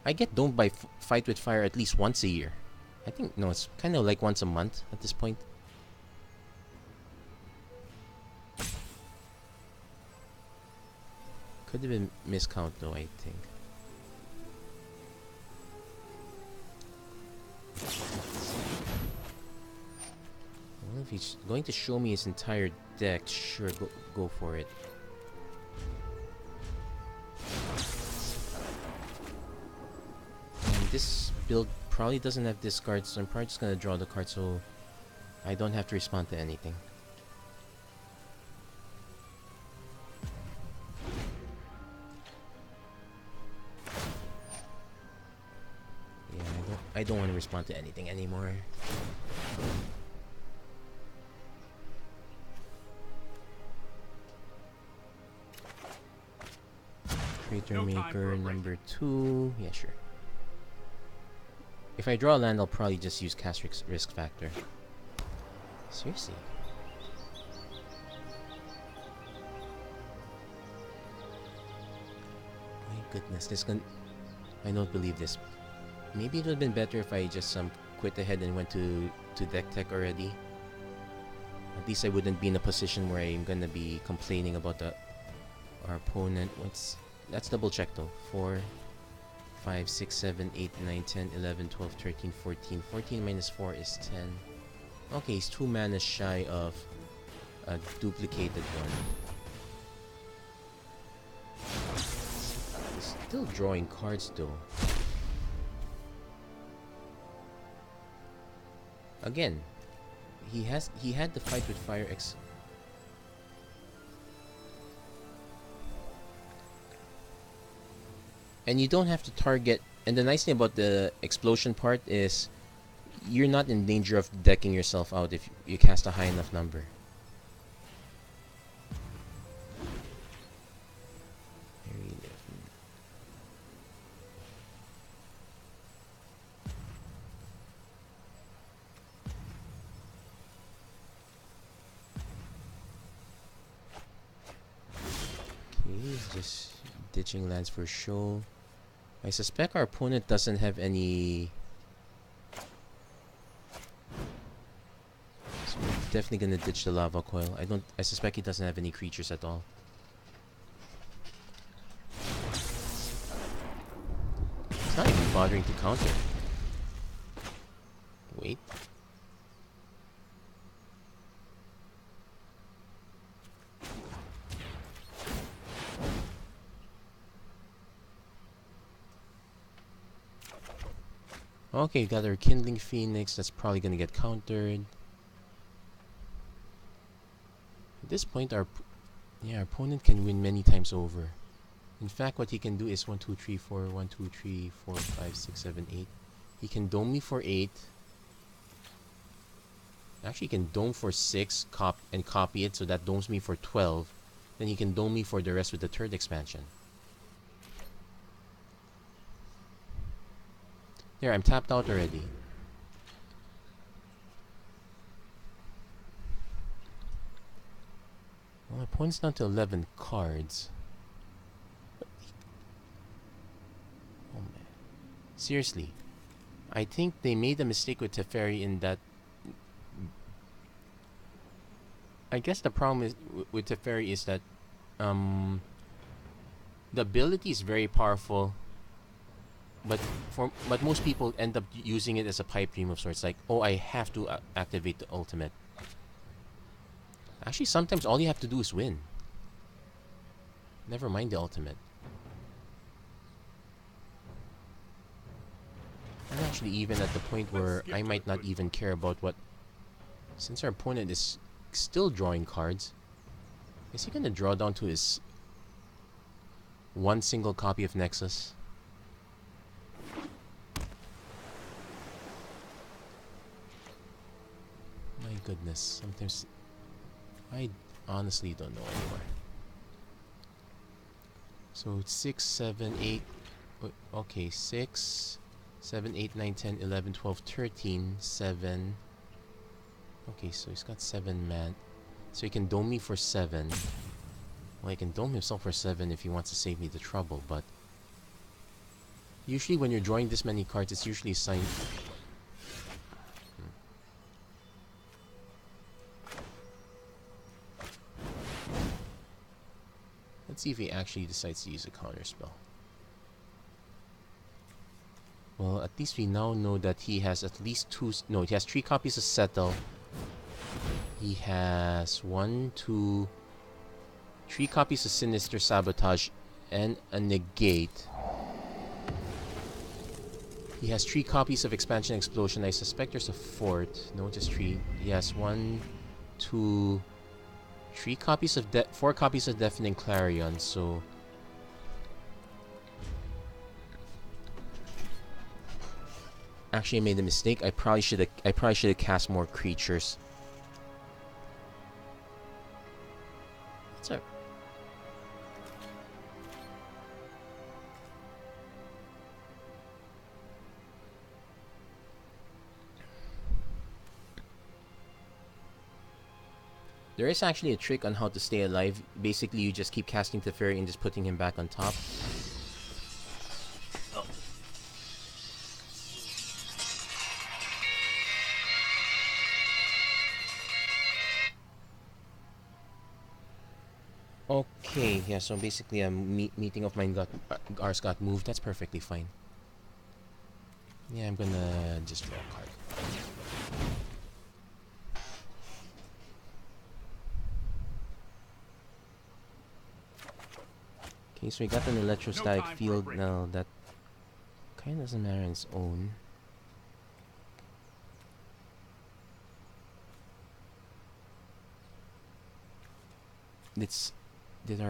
I get domed by Fight with Fire at least once a year. I think, no, it's kind of like once a month at this point. Could have been miscount though, I think. Well, if he's going to show me his entire deck, sure, go for it. And this build probably doesn't have discards, so I'm probably just gonna draw the card so I don't have to respond to anything. Yeah, I don't want to respond to anything anymore. Creature Maker number 2. Yeah, sure. If I draw a land, I'll probably just use cast risk factor. Seriously. My goodness, this can. I don't believe this. Maybe it would have been better if I just quit ahead and went to deck tech already. At least I wouldn't be in a position where I'm gonna be complaining about our opponent. Let's double check though. 4, 5, 6, 7, 8, 9, 10, 11, 12, 13, 14. 14 minus 4 is 10. Okay, he's 2 mana shy of a duplicated one. He's still drawing cards though. Again, he had the Fight with Fire X. And you don't have to target. And the nice thing about the explosion part is you're not in danger of decking yourself out if you cast a high enough number. He's just ditching lands for show. I suspect our opponent doesn't have any. So we're definitely gonna ditch the lava coil. I suspect he doesn't have any creatures at all. It's not even bothering to counter. Wait. Okay, got our Kindling Phoenix. That's probably gonna get countered. At this point, our opponent can win many times over. In fact, what he can do is 1, 2, 3, 4, 1, 2, 3, 4, 5, 6, 7, 8. He can dome me for 8. Actually, he can dome for 6 and copy it, so that domes me for 12. Then he can dome me for the rest with the third expansion. There, I'm tapped out already. Well, my opponent's down to 11 cards. Oh man. Seriously. I think they made a mistake with Teferi in that. I guess the problem is with Teferi is that the ability is very powerful. But most people end up using it as a pipe dream of sorts. Like, oh, I have to activate the ultimate. Actually, sometimes all you have to do is win. Never mind the ultimate. I'm actually even at the point where I might not even care about what. Since our opponent is still drawing cards, is he gonna draw down to his one single copy of Nexus? My goodness, sometimes I honestly don't know anymore. So 6, 7, 8. Okay, 6, 7, 8, 9, 10, 11, 12, 13, 7. Okay, so he's got 7 man. So he can dome me for 7. Well, he can dome himself for 7 if he wants to save me the trouble, but usually when you're drawing this many cards, it's usually a sign. Let's see if he actually decides to use a counter spell. Well, at least we now know that he has at least 2... No, he has 3 copies of Settle. He has 3 copies of Sinister Sabotage and a Negate. He has 3 copies of Expansion Explosion. I suspect there's a 4th. No, just 3. He has 3 copies of 4 copies of Deafening Clarion. So actually, I made a mistake. I probably should have cast more creatures. What's up? There is actually a trick on how to stay alive. Basically, you just keep casting Teferi and just putting him back on top. Okay, yeah, so basically a meeting of mine ours got moved. That's perfectly fine. Yeah, I'm gonna just draw a card. Okay, so we got an electrostatic field now that kind of doesn't matter on its own. Did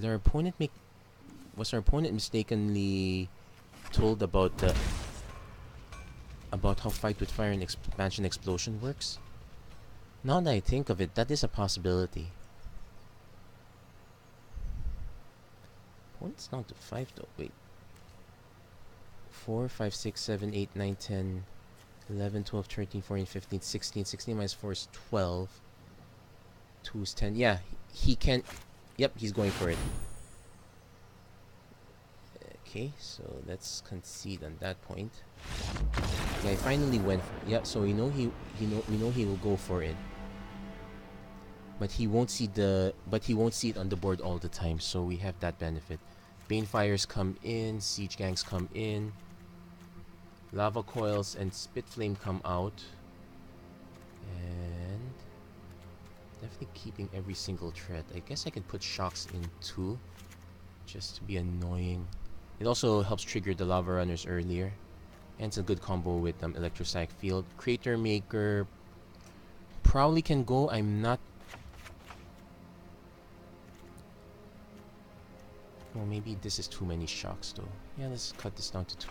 our opponent make... Was our opponent mistakenly told about how Fight with Fire and Expansion Explosion works? Now that I think of it, that is a possibility. Opponent's down to 5 though. Wait. 4, 5, 6, 7, 8, 9, 10, 11, 12, 13, 14, 15, 16. 16 minus 4 is 12. 2 is 10. Yeah, he can... Yep, he's going for it. Okay, so let's concede on that point. Yeah, I finally went for it. Yep, so we know he will go for it. But he won't see it on the board all the time, so we have that benefit. Banefires come in, Siege Gangs come in, Lava Coils and Spit Flame come out. And definitely keeping every single threat. I guess I can put Shocks in too, just to be annoying. It also helps trigger the Lava Runners earlier. And it's a good combo with Electrostatic Field. Crater Maker probably can go. I'm not... Well, maybe this is too many Shocks though. Yeah, let's cut this down to 2.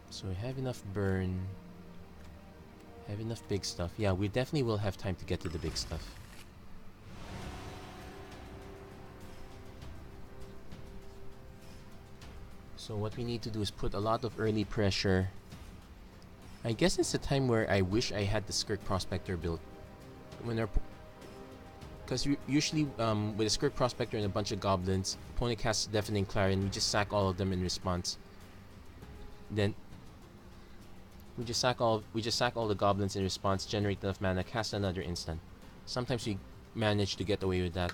So we have enough burn. Have enough big stuff. Yeah, we definitely will have time to get to the big stuff. So what we need to do is put a lot of early pressure. I guess it's a time where I wish I had the Skirk Prospector built. Because usually with a Skirk Prospector and a bunch of goblins, opponent casts Deafening Clarion, we just sack all of them in response. Then we just sack all the goblins in response, generate enough mana, cast another instant. Sometimes we manage to get away with that.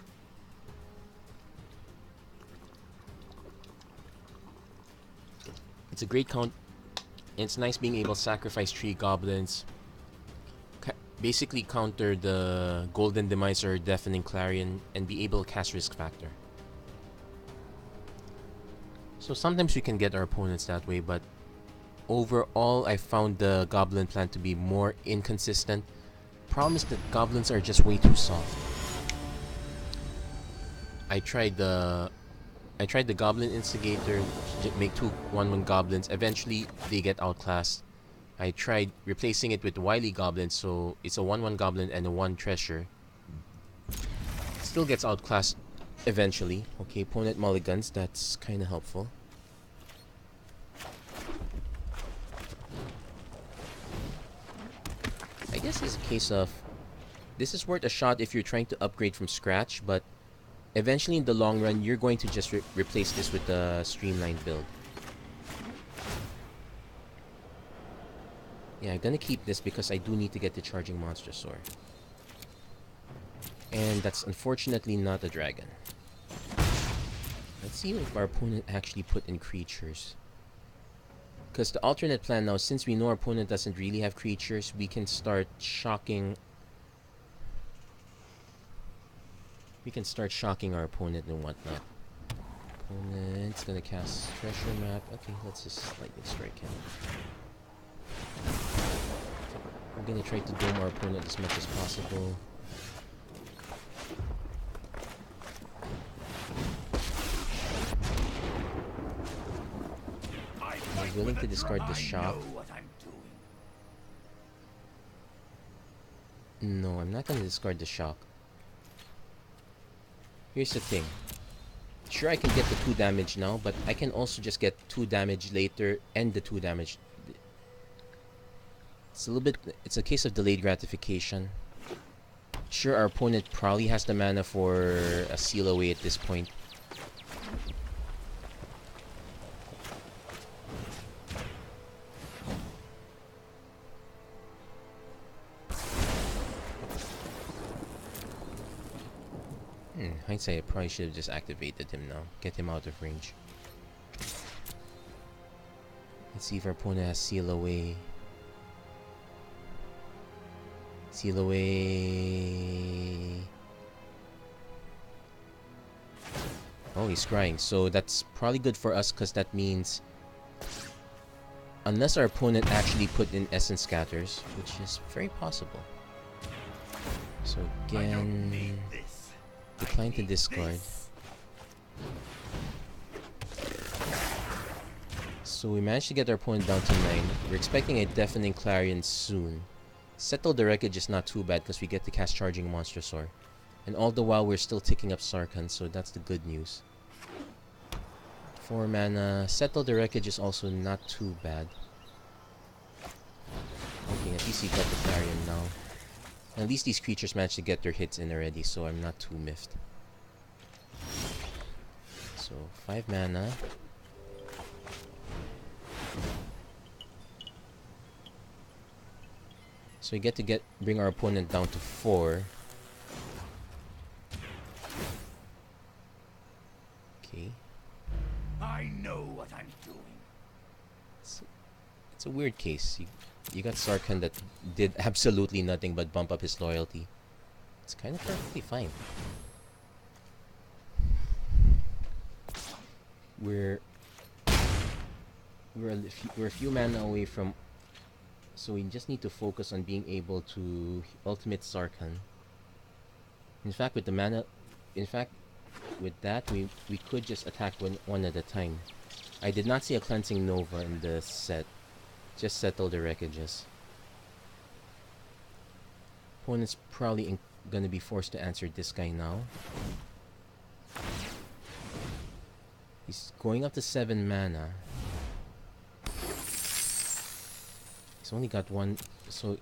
It's a great count. It's nice being able to sacrifice 3 goblins. Basically counter the Golden Demise or Deafening Clarion and be able to cast Risk Factor. So sometimes we can get our opponents that way, but overall I found the Goblin plan to be more inconsistent. Problem is that goblins are just way too soft. I tried the Goblin Instigator, make 2 1/1 goblins. Eventually, they get outclassed. I tried replacing it with Wily Goblin, so it's a 1/1 goblin and a 1 treasure. Still gets outclassed eventually. Okay, opponent mulligans, that's kind of helpful. guess it's a case of this is worth a shot if you're trying to upgrade from scratch, but eventually in the long run, you're going to just replace this with a streamlined build. Yeah, I'm gonna keep this because I do need to get the charging monster sword. And that's unfortunately not a dragon. Let's see if our opponent actually put in creatures. Because the alternate plan now, since we know our opponent doesn't really have creatures, we can start shocking. We can start shocking our opponent and whatnot. Opponent's gonna cast treasure map. Okay, let's just lightning strike him. I'm gonna try to dome our opponent as much as possible. I'm willing to discard the shock. No, I'm not gonna discard the shock. Here's the thing. Sure, I can get the 2 damage now, but I can also just get 2 damage later and the 2 damage. It's a little bit... It's a case of delayed gratification. Sure, our opponent probably has the mana for a seal away at this point. Hindsight, I probably should have just activated him now. Get him out of range. Let's see if our opponent has seal away. Seal away. Oh, he's crying. So that's probably good for us because that means... Unless our opponent actually put in essence scatters, which is very possible. So again... Decline to discard. So we managed to get our opponent down to 9. We're expecting a deafening clarion soon. Settle the wreckage is not too bad because we get to cast charging monster sword. And all the while we're still ticking up Sarkhan, so that's the good news. 4 mana. Settle the wreckage is also not too bad. Okay, at least he got the clarion now. At least these creatures managed to get their hits in already, so I'm not too miffed. So, 5 mana. So we get to bring our opponent down to 4. Okay. I know what I'm doing. It's a weird case. You got Sarkhan that did absolutely nothing but bump up his loyalty. It's kind of perfectly fine. We're a few mana away from, so we just need to focus on being able to ultimate Sarkhan. In fact, with the mana, with that we could just attack one at a time. I did not see a cleansing Nova in the set. Just settle the wreckages. Opponent's probably gonna be forced to answer this guy now. He's going up to 7 mana. He's only got 1, so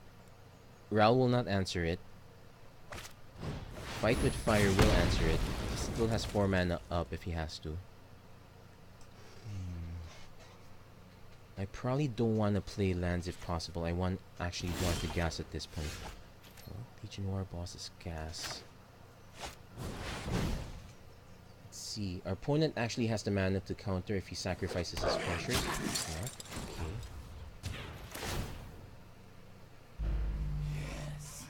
Ral will not answer it. Fight with Fire will answer it. He still has 4 mana up if he has to. I probably don't want to play lands if possible. I actually want to gas at this point. Well, Legion War boss is gas. Let's see. Our opponent actually has the mana to counter if he sacrifices his pressure. Yeah, okay. Yes.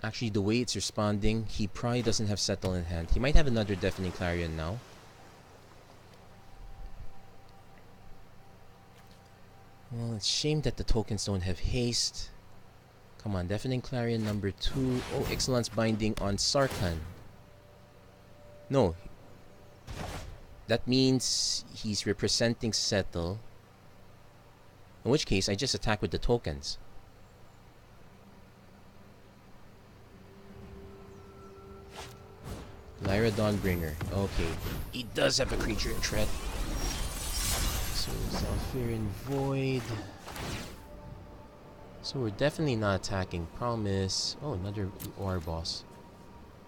Actually, the way it's responding, he probably doesn't have Settle in hand. He might have another Deafening Clarion now. Well, it's a shame that the tokens don't have haste. Come on, Deafening Clarion number 2. Oh, Excellence Binding on Sarkhan. No. That means he's representing Settle. In which case, I just attack with the tokens. Lyra Dawnbringer. Okay. He does have a creature in threat. So Zalfirian Void. So we're definitely not attacking. Problem is... Oh, another War Boss.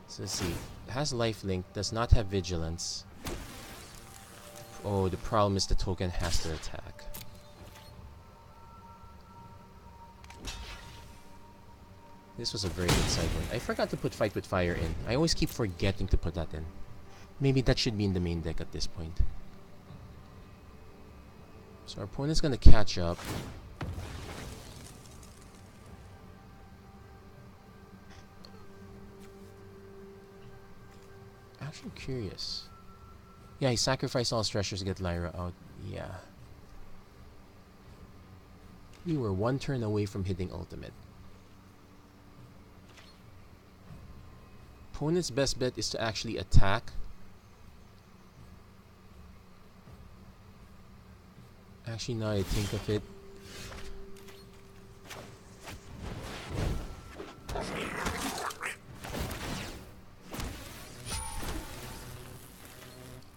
So let's see. It has lifelink, does not have vigilance. Oh, the problem is the token has to attack. This was a very good sideboard. I forgot to put Fight with Fire in. I always keep forgetting to put that in. Maybe that should be in the main deck at this point. So our opponent's gonna catch up. Actually curious. Yeah, he sacrificed all his treasures to get Lyra out. Yeah. We were one turn away from hitting ultimate. Opponent's best bet is to actually attack. Actually, now I think of it.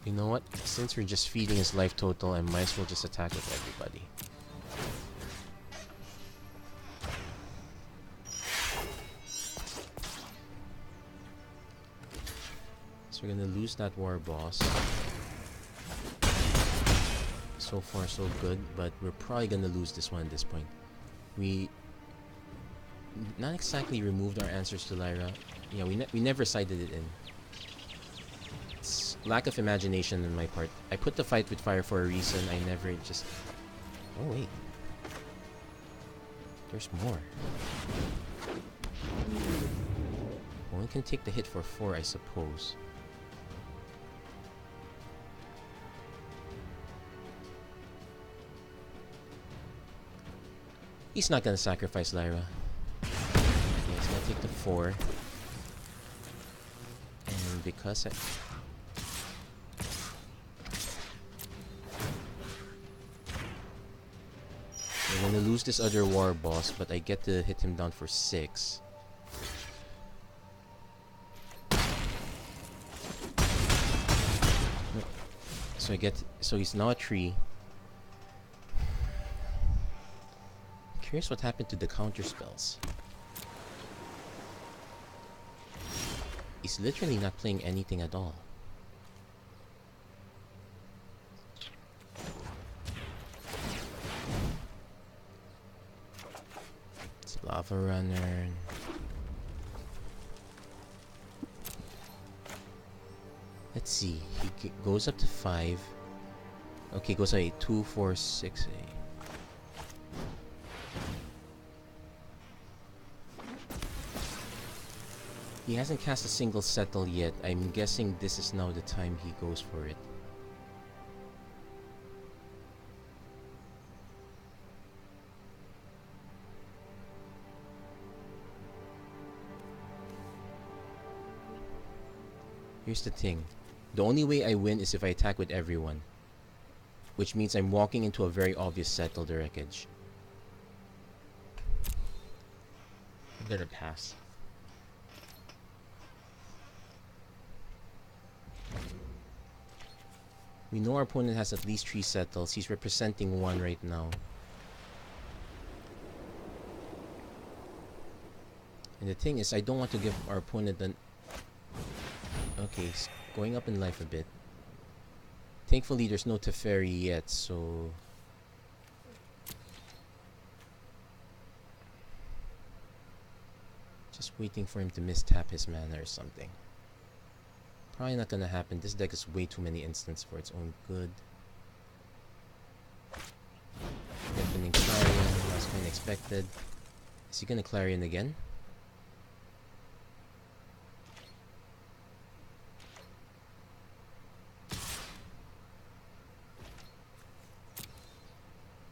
You know what? Since we're just feeding his life total, I might as well just attack with everybody. So we're gonna lose that War Boss. So far so good, but we're probably gonna lose this one at this point. We not exactly removed our answers to Lyra. Yeah, we never cited it in. It's lack of imagination on my part. I put the Fight with Fire for a reason. I never just... Oh wait. There's more. One can take the hit for 4, I suppose. He's not gonna sacrifice Lyra. Okay, he's gonna take the 4. And because I... I'm gonna lose this other War Boss, but I get to hit him down for 6. So I get... So he's now a 3. Curious what happened to the counter spells. He's literally not playing anything at all. It's Lava Runner. Let's see. He goes up to 5. Okay, goes away 2, 4, 6, 8. He hasn't cast a single settle yet. I'm guessing this is now the time he goes for it. Here's the thing. The only way I win is if I attack with everyone. Which means I'm walking into a very obvious settle the wreckage. I'm gonna pass. We know our opponent has at least 3 settles. He's representing 1 right now. And the thing is, I don't want to give our opponent an... Okay, he's going up in life a bit. Thankfully, there's no Teferi yet, so... Just waiting for him to mistap his mana or something. Probably not gonna happen. This deck is way too many instants for its own good. Deafening Clarion, that's kind of expected. Is he gonna Clarion again?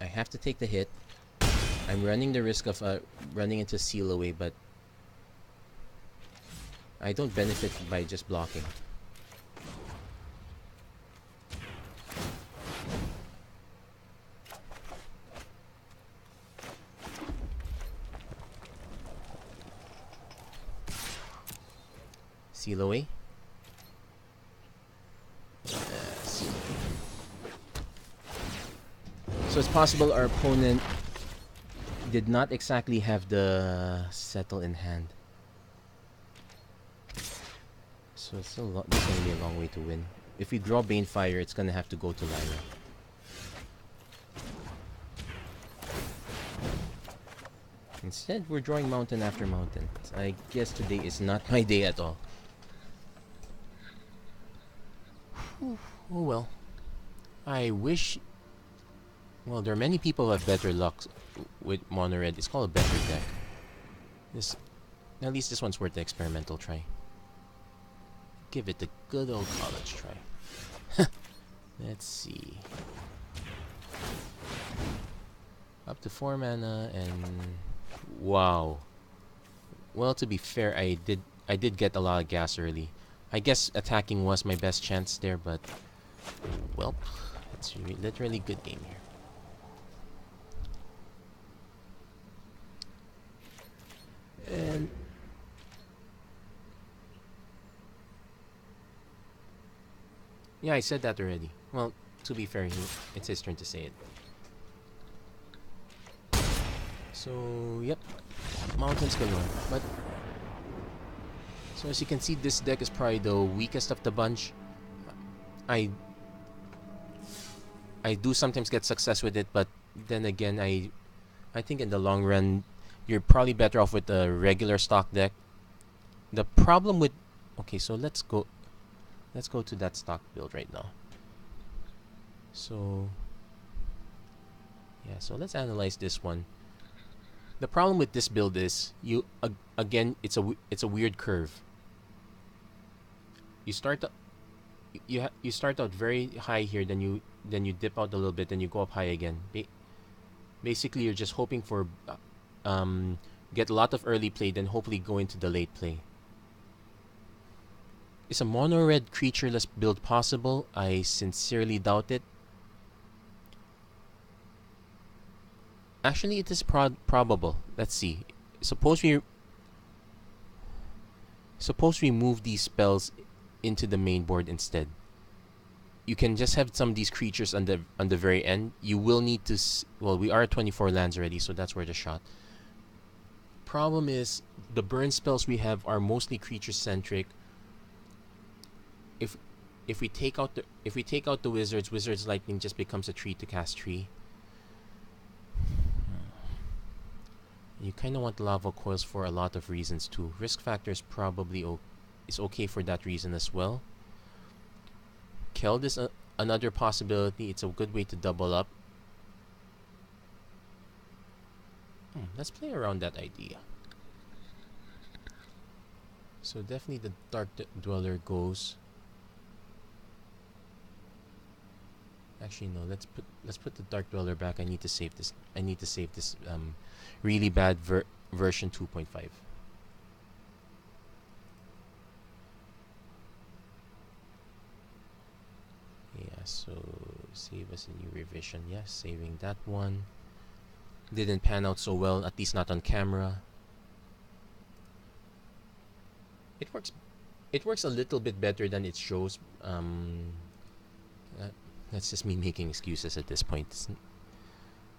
I have to take the hit. I'm running the risk of running into Seal Away, but I don't benefit by just blocking. Seal Away. So it's possible our opponent did not exactly have the settle in hand. So it's still it's going to be a long way to win. If we draw Banefire, it's going to have to go to Lyra. Instead, we're drawing mountain after mountain. I guess today is not my day at all. Oh well. I wish... Well, there are many people who have better luck with mono red. It's called a better deck. At least this one's worth the experimental try. Give it the good old college try. Let's see. Up to 4 mana and... Wow. Well, to be fair, I did get a lot of gas early. I guess attacking was my best chance there, but... Well, it's literally good game here. And... Yeah, I said that already. Well, to be fair, it's his turn to say it. So, yep. Mountains galore. But... So as you can see, this deck is probably the weakest of the bunch. I do sometimes get success with it, but then again, I think in the long run, you're probably better off with a regular stock deck. The problem with... Okay, so let's go to that stock build right now. So... Yeah, so let's analyze this one. The problem with this build is, again, it's a weird curve. You start out very high here, then you dip out a little bit, then you go up high again. Basically, you're just hoping for get a lot of early play, then hopefully go into the late play. Is a mono red creatureless build possible? I sincerely doubt it. Actually, it is probable. Let's see. Suppose we move these spells into the main board instead. You can just have some of these creatures on the very end. You will need to... Well, we are at 24 lands already, so that's worth a shot. Problem is, the burn spells we have are mostly creature-centric. If we take out the wizard's lightning just becomes a tree to cast tree. You kind of want lava coils for a lot of reasons too. Risk factor is probably is okay for that reason as well. Keld is another possibility. It's a good way to double up. Let's play around that idea. So definitely the Dark Dweller goes. Actually no, let's put the Dark Dweller back. I need to save this. Really bad version 2.5. Yeah, so save as a new revision. Yes, saving that one. Didn't pan out so well, at least not on camera. It works a little bit better than it shows. That's just me making excuses at this point.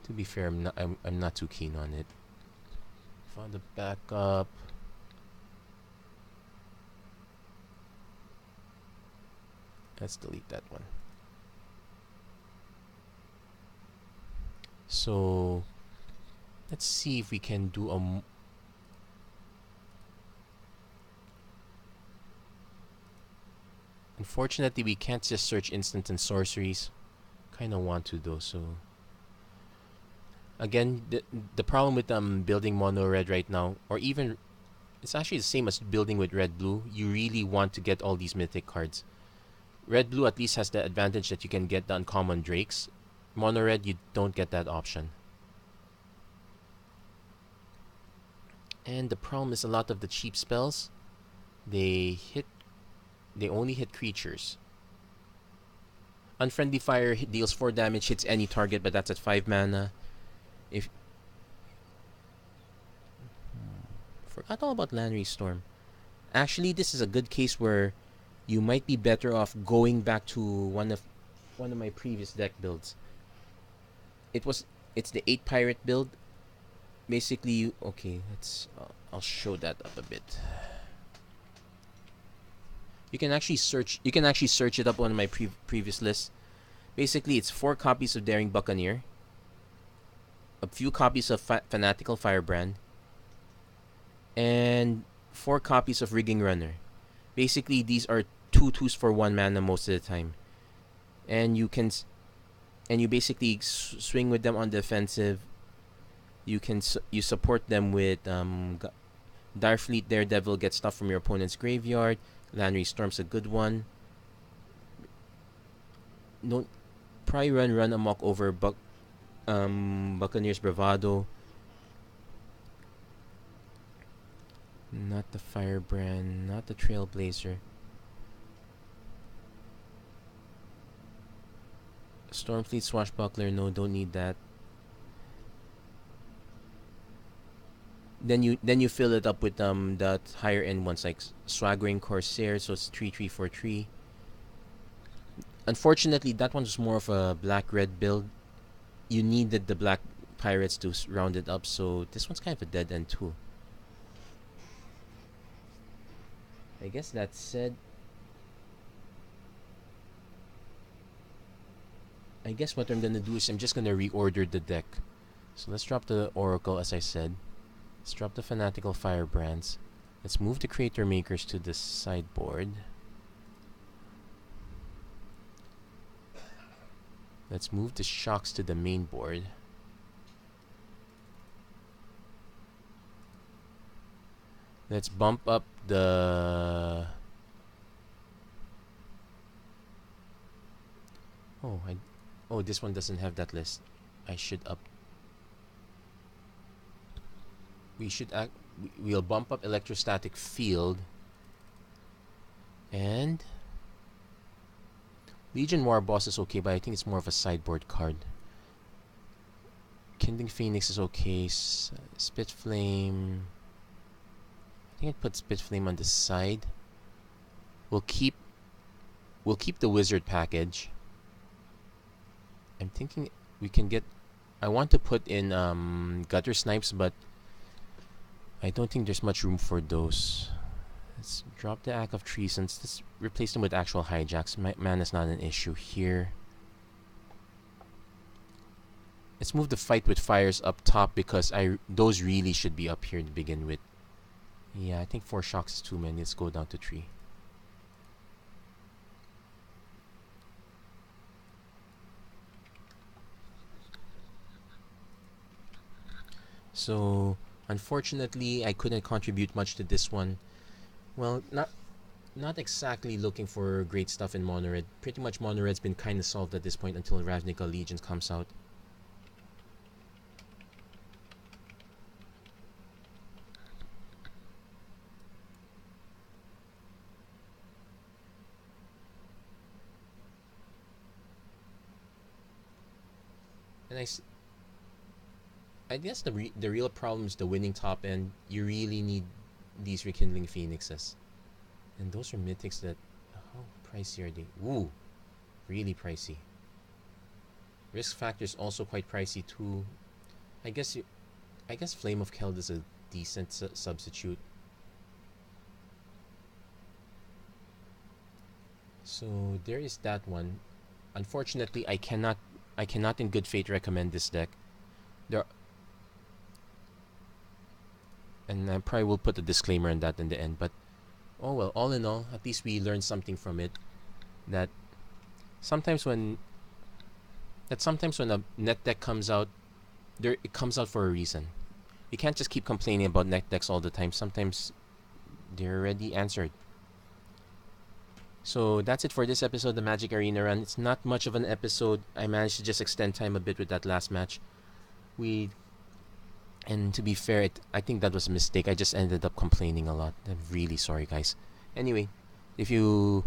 To be fair, I'm not too keen on it. Found the backup. Let's delete that one. So let's see if we can do a... Unfortunately, we can't just search instant and sorceries. Kind of want to though, so... Again, the problem with building mono red right now, or even... It's actually the same as building with red blue. You really want to get all these mythic cards. Red blue at least has the advantage that you can get the uncommon drakes. Mono red, you don't get that option. And the problem is a lot of the cheap spells, they only hit creatures. Unfriendly Fire deals 4 damage, hits any target, but that's at 5 mana. Forgot all about Lanry Storm. Actually, this is a good case where you might be better off going back to one of my previous deck builds. it's the 8 pirate build. Basically, okay, I'll show that up a bit. You can actually search it up on my previous list. Basically, it's 4 copies of Daring Buccaneer, a few copies of Fanatical Firebrand, and 4 copies of Rigging Runner. Basically, these are 2/2s for 1 mana most of the time, and you basically swing with them on the offensive. You support them with Direfleet Daredevil gets stuff from your opponent's graveyard. Landry Storm's a good one. Don't probably run amok over Buccaneer's Bravado. Not the Firebrand, not the Trailblazer. Stormfleet Swashbuckler, no, don't need that. Then you fill it up with the higher end ones like Swaggering Corsair, so it's 3/3/4/3. Unfortunately, that one was more of a black-red build. You needed the black pirates to round it up, so this one's kind of a dead end too. I guess that said, I guess what I'm gonna do is I'm just gonna reorder the deck. So let's drop the Oracle, as I said. Let's drop the Fanatical Firebrands. Let's move the Creator Makers to the sideboard. Let's move the Shocks to the main board. Let's bump up the... Oh, this one doesn't have that list. I should up... We'll bump up Electrostatic Field. And... Legion War Boss is okay, but I think it's more of a sideboard card. Kindling Phoenix is okay. Spitflame... I think I'd put Spitflame on the side. We'll keep the Wizard package. I'm thinking we can get... I want to put in Gutter Snipes, but I don't think there's much room for those. Let's drop the Act of Treasons. Let's replace them with actual hijacks. Mana's not an issue here. Let's move the Fight with Fires up top because those really should be up here to begin with. Yeah, I think 4 shocks is too many. Let's go down to 3. So, unfortunately, I couldn't contribute much to this one. Well, not exactly looking for great stuff in Mono Red. Pretty much Mono Red's been kind of solved at this point until Ravnica Allegiance comes out. And I guess the real problem is the winning top end. You really need these Rekindling Phoenixes. And those are mythics that... How pricey are they? Ooh, really pricey. Risk factor is also quite pricey too. I guess Flame of Keld is a decent substitute. So there is that one. Unfortunately, I cannot in good faith recommend this deck. And I probably will put a disclaimer on that in the end, but oh well, all in all, at least we learned something from it. That sometimes when a net deck comes out, it comes out for a reason. You can't just keep complaining about net decks all the time. Sometimes they're already answered. So that's it for this episode of the Magic Arena Run. It's not much of an episode. I managed to just extend time a bit with that last match. And to be fair, I think that was a mistake. I just ended up complaining a lot. I'm really sorry, guys. Anyway, if you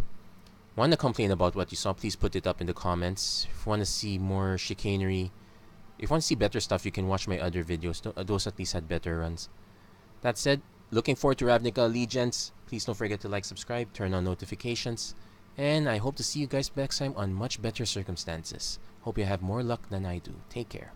want to complain about what you saw, please put it up in the comments. If you want to see more chicanery, if you want to see better stuff, you can watch my other videos. Those at least had better runs. That said, looking forward to Ravnica Allegiance. Please don't forget to like, subscribe, turn on notifications. And I hope to see you guys next time on much better circumstances. Hope you have more luck than I do. Take care.